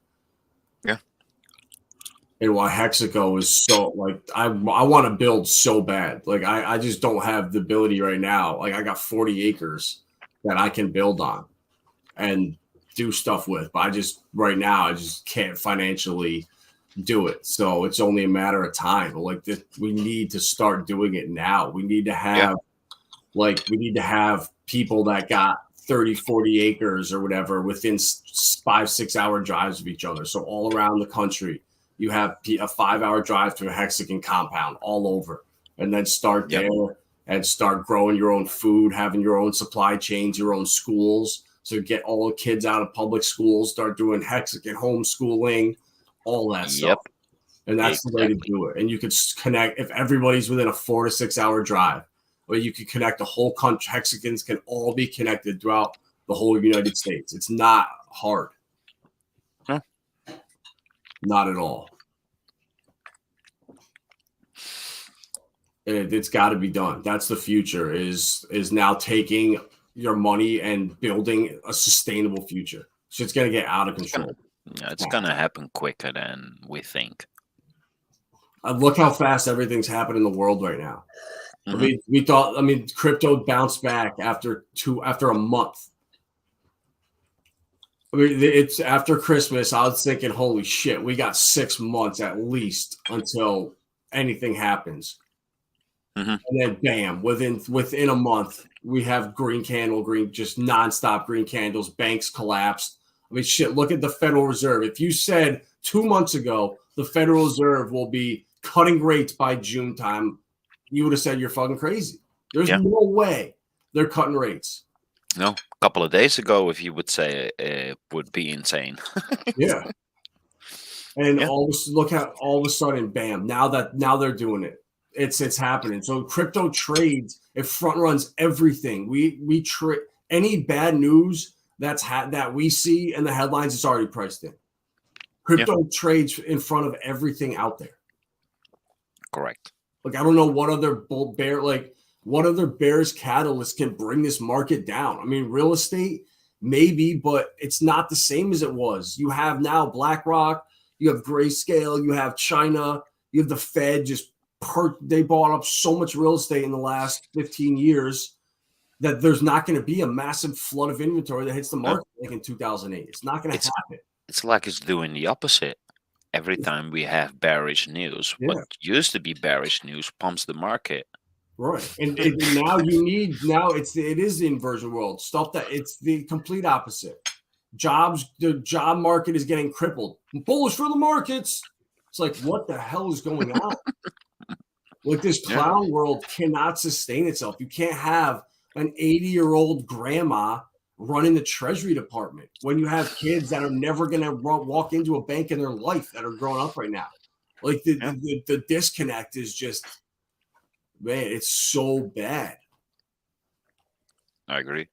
Yeah. And why Hexaco is so, like, I want to build so bad. Like, I just don't have the ability right now. Like, I got 40 acres that I can build on and do stuff with, but right now I just can't financially do it. So it's only a matter of time. But like we need to start doing it now. We need to have people that got 30, 40 acres or whatever within 5-6 hour drives of each other. So all around the country, you have a 5-hour drive to a Hexagon compound all over, and then start there and start growing your own food, having your own supply chains, your own schools. So get all the kids out of public schools, start doing Hexagon homeschooling, all that stuff. And that's the way to do it. And you could connect, if everybody's within a 4 to 6 hour drive, or you could connect the whole country. Hexagons can all be connected throughout the whole United States. It's not hard. Huh. Not at all. It's got to be done. That's the future, is now taking your money and building a sustainable future. So it's going to get out of control. It's going to happen quicker than we think. Look how fast everything's happening in the world right now. Mm-hmm. I mean, crypto bounced back after a month. I mean, it's after Christmas. I was thinking, holy shit, we got 6 months at least until anything happens. Mm-hmm. And then bam, within a month, we have just nonstop green candles. Banks collapsed. I mean, shit, look at the Federal Reserve. If you said 2 months ago the Federal Reserve will be cutting rates by June time, you would have said you're fucking crazy. There's no way they're cutting rates. No, a couple of days ago, if you would say it would be insane. Yeah. And look how all of a sudden, bam, now they're doing it. It's happening. So crypto trades, it front runs everything. We trade any bad news that we see in the headlines, it's already priced in. Crypto trades in front of everything out there. Correct. Like, I don't know what other bears catalysts can bring this market down. I mean, real estate, maybe, but it's not the same as it was. You have now BlackRock, you have Grayscale, you have China, you have the Fed. They bought up so much real estate in the last 15 years that there's not going to be a massive flood of inventory that hits the market like in 2008. It's not going to happen. It's like it's doing the opposite. Every time we have bearish news, what used to be bearish news pumps the market. Right. And now it is the inversion world. Stuff that it's the complete opposite. The job market is getting crippled. Bullish for the markets. It's like, what the hell is going on? Like, this clown world cannot sustain itself. You can't have an 80-year-old grandma running the Treasury Department when you have kids that are never going to walk into a bank in their life that are growing up right now. Like, the disconnect is just, man, it's so bad. I agree.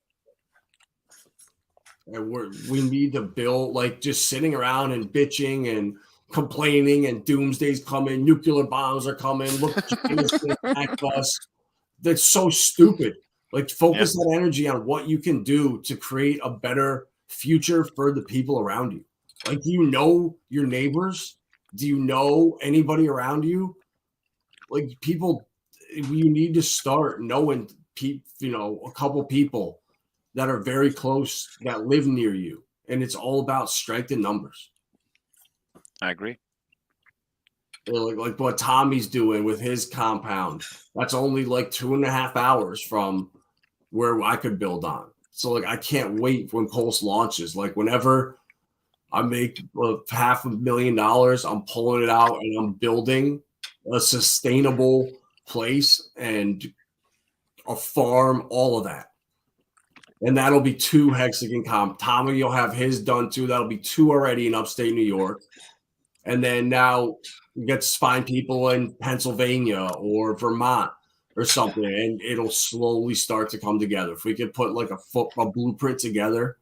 And we need to build, like, just sitting around and bitching and complaining and doomsday's coming, nuclear bombs are coming, look at us. That's so stupid. Like, focus that energy on what you can do to create a better future for the people around you. Like, your neighbors, Do you know anybody around you? Like people, you need to start knowing a couple people that are very close that live near you, and it's all about strength in numbers. I agree. Like what Tommy's doing with his compound. That's only like 2.5 hours from where I could build on. So like I can't wait when Pulse launches. Like whenever I make $500,000, I'm pulling it out and I'm building a sustainable place and a farm, all of that. And that'll be 2 hexagon comp. Tommy will have his done too. That'll be 2 already in upstate New York. And then now we get to find people in Pennsylvania or Vermont or something, and it'll slowly start to come together. If we could put like a blueprint together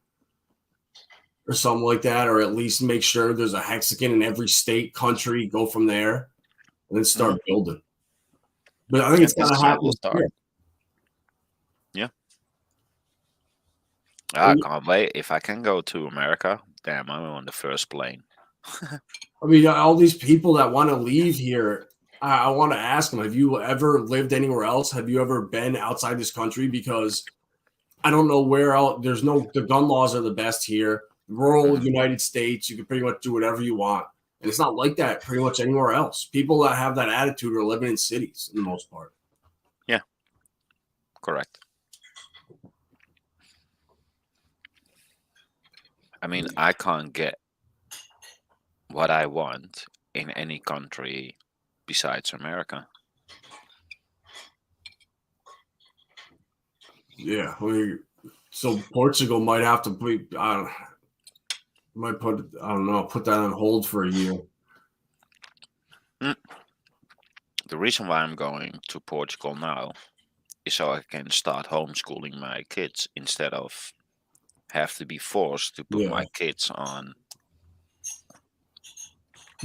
or something like that, or at least make sure there's a hexagon in every state, country, go from there, and then start building. But I think it's going to happen. Yeah. I can't wait. If I can go to America, damn, I'm on the first plane. I mean, all these people that want to leave here, I want to ask them, have you ever lived anywhere else? Have you ever been outside this country? Because I don't know where else. The gun laws are the best here. Rural United States, you can pretty much do whatever you want. And it's not like that pretty much anywhere else. People that have that attitude are living in cities for the most part. Yeah, correct. I mean, I can't get what I want in any country besides America. Yeah, so Portugal might have to put put that on hold for a year. The reason why I'm going to Portugal now is so I can start homeschooling my kids instead of have to be forced to put my kids on.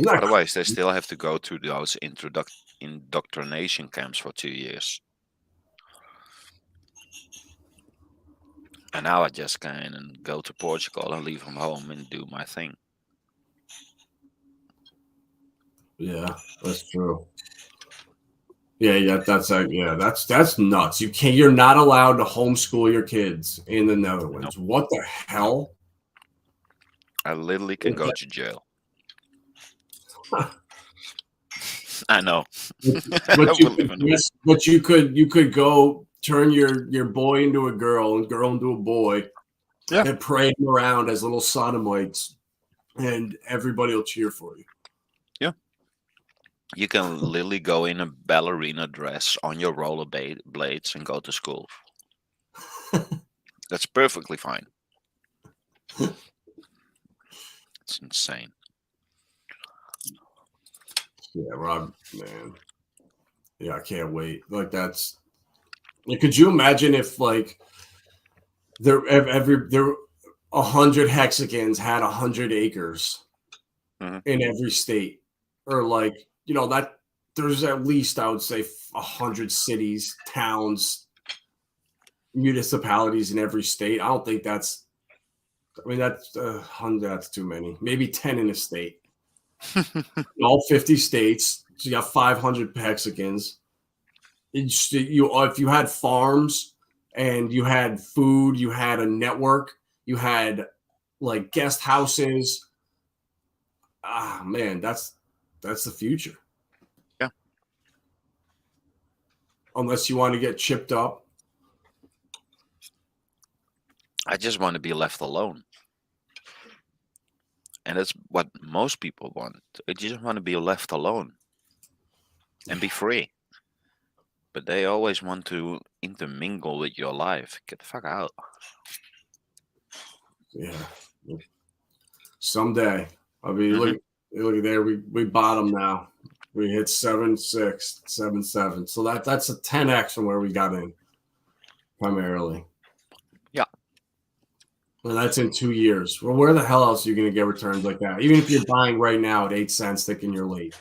Otherwise, they still have to go to those indoctrination camps for 2 years. And now I just can go to Portugal and leave them home and do my thing. Yeah, that's true. Yeah, that's nuts. You're not allowed to homeschool your kids in the Netherlands. Nope. What the hell? I literally can go to jail. I know. But you could go turn your boy into a girl and girl into a boy, and parade them around as little sodomites, and everybody will cheer for you. Yeah. You can literally go in a ballerina dress on your rollerblades and go to school. That's perfectly fine. It's insane. Yeah, Rob, man. Yeah, I can't wait. Like that's. Could you imagine if like there 100 hexagons had 100 acres in every state, or like that there's at least I would say 100 cities, towns, municipalities in every state. I don't think that's. I mean that's 100. That's too many. Maybe 10 in a state. All 50 states, so you got 500 hexagons. If you had farms and you had food, you had a network, you had like guest houses. Ah, man, that's the future. Yeah. Unless you want to get chipped up. I just want to be left alone. And that's what most people want. They just want to be left alone and be free. But they always want to intermingle with your life. Get the fuck out. Yeah. Someday. I mean, look at there. We bottom now. We hit 7.6, 7.7. So that's a 10x from where we got in primarily. Yeah. And that's in 2 years. Well, where the hell else are you going to get returns like that? Even if you're buying right now at 8 cents thinking you're late.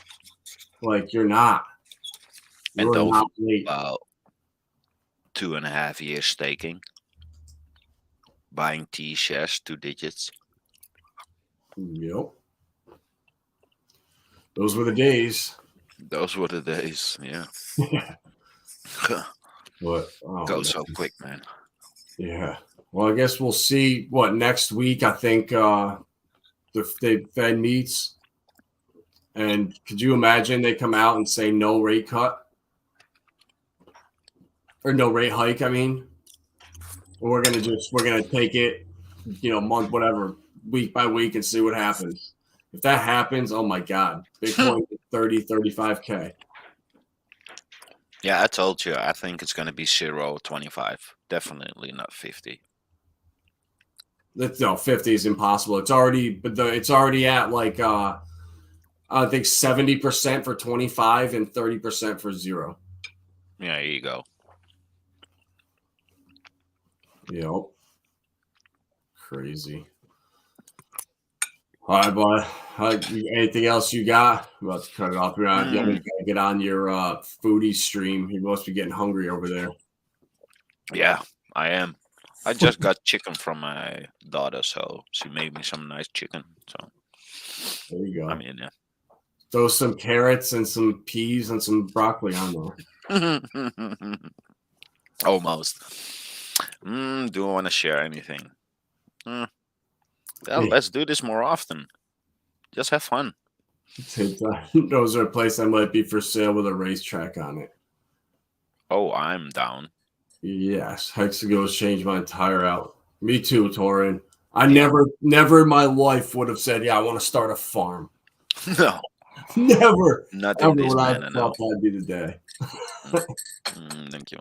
Like, you're not. And don't forget about 2.5 years staking. Buying T shares, 2 digits. Yep. Those were the days. Those were the days. Yeah. But Go so quick, man. Yeah. Well, I guess we'll see what next week. I think the Fed meets, and could you imagine they come out and say no rate cut or no rate hike? I mean, we're gonna take it, month whatever, week by week, and see what happens. If that happens, oh my God, Bitcoin 30, 35K. Yeah, I told you. I think it's going to be 0.25. Definitely not 50. No, 50 is impossible. It's already at like I think 70% for 25 and 30% for 0. Yeah, here you go. Yep. Crazy. All right, bud. Anything else you got? I'm about to cut it off. You gotta get on your foodie stream. You must be getting hungry over there. Yeah, I am. I just got chicken from my daughter, so she made me some nice chicken. So there you go. I mean, yeah. Throw some carrots and some peas and some broccoli on there. Almost. Do I want to share anything? Well, let's do this more often. Just have fun. Those are a place that might be for sale with a racetrack on it. Oh, I'm down. Yes, Hexagons changed my entire out. Me too, Torin. I never in my life would have said, "Yeah, I want to start a farm." No, never. Not in this manner. manner. I thought that'd be the day. Thank you,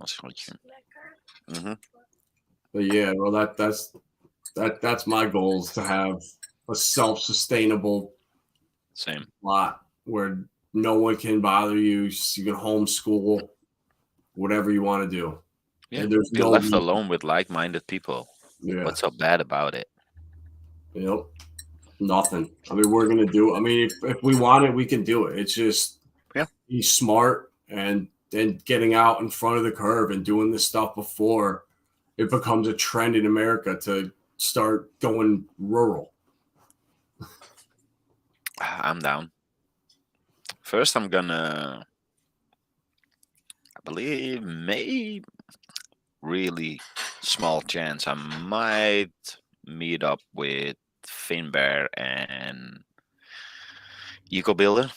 But yeah, well, that's my goal is to have a self-sustainable lot where no one can bother you. You can homeschool, whatever you want to do. Yeah, and there's be left alone with like-minded people. Yeah. What's so bad about it? Yep. Nothing. I mean, we're gonna do. I mean, if we want it, we can do it. It's just be smart and getting out in front of the curve and doing this stuff before it becomes a trend in America to start going rural. I'm down. First, I'm gonna, I believe, maybe really small chance I might meet up with Finbear and EcoBuilder.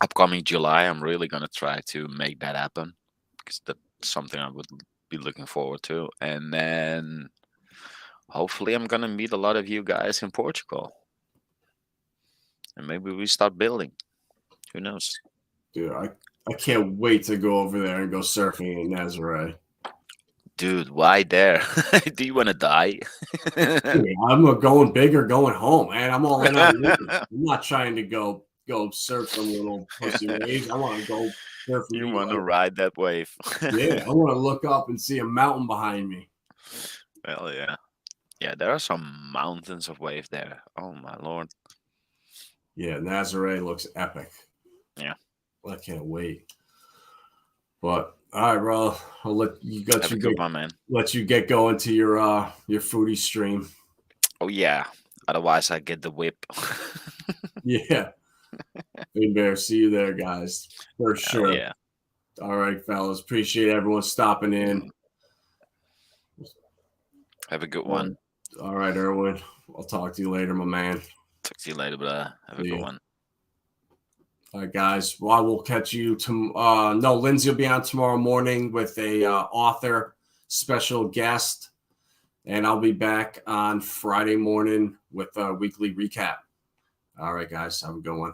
Upcoming July, I'm really gonna try to make that happen because that's something I would be looking forward to. And then hopefully I'm gonna meet a lot of you guys in Portugal. And maybe we start building. Who knows? Dude, I can't wait to go over there and go surfing in Nazaré. Dude, why there? Do you want to die? Dude, I'm going big or going home, man. I'm all in on it. I'm not trying to go surf some little pussy waves. I want to go surf. You want to ride that wave? Yeah, I want to look up and see a mountain behind me. Well, yeah. Yeah, there are some mountains of wave there. Oh, my Lord. Yeah, Nazaré looks epic. Yeah. Well, I can't wait. But all right, bro. I'll let you let you get going to your foodie stream. Oh yeah. Otherwise I get the whip. Yeah. Bear, see you there, guys. For sure. Yeah. All right, fellas. Appreciate everyone stopping in. Have a good one. All right, Erwin. I'll talk to you later, my man. Talk to you later, brother. Have a good one. All right, guys. Well, I will catch you no, Lindsay will be on tomorrow morning with a author special guest, and I'll be back on Friday morning with a weekly recap. All right, guys. Have a good one.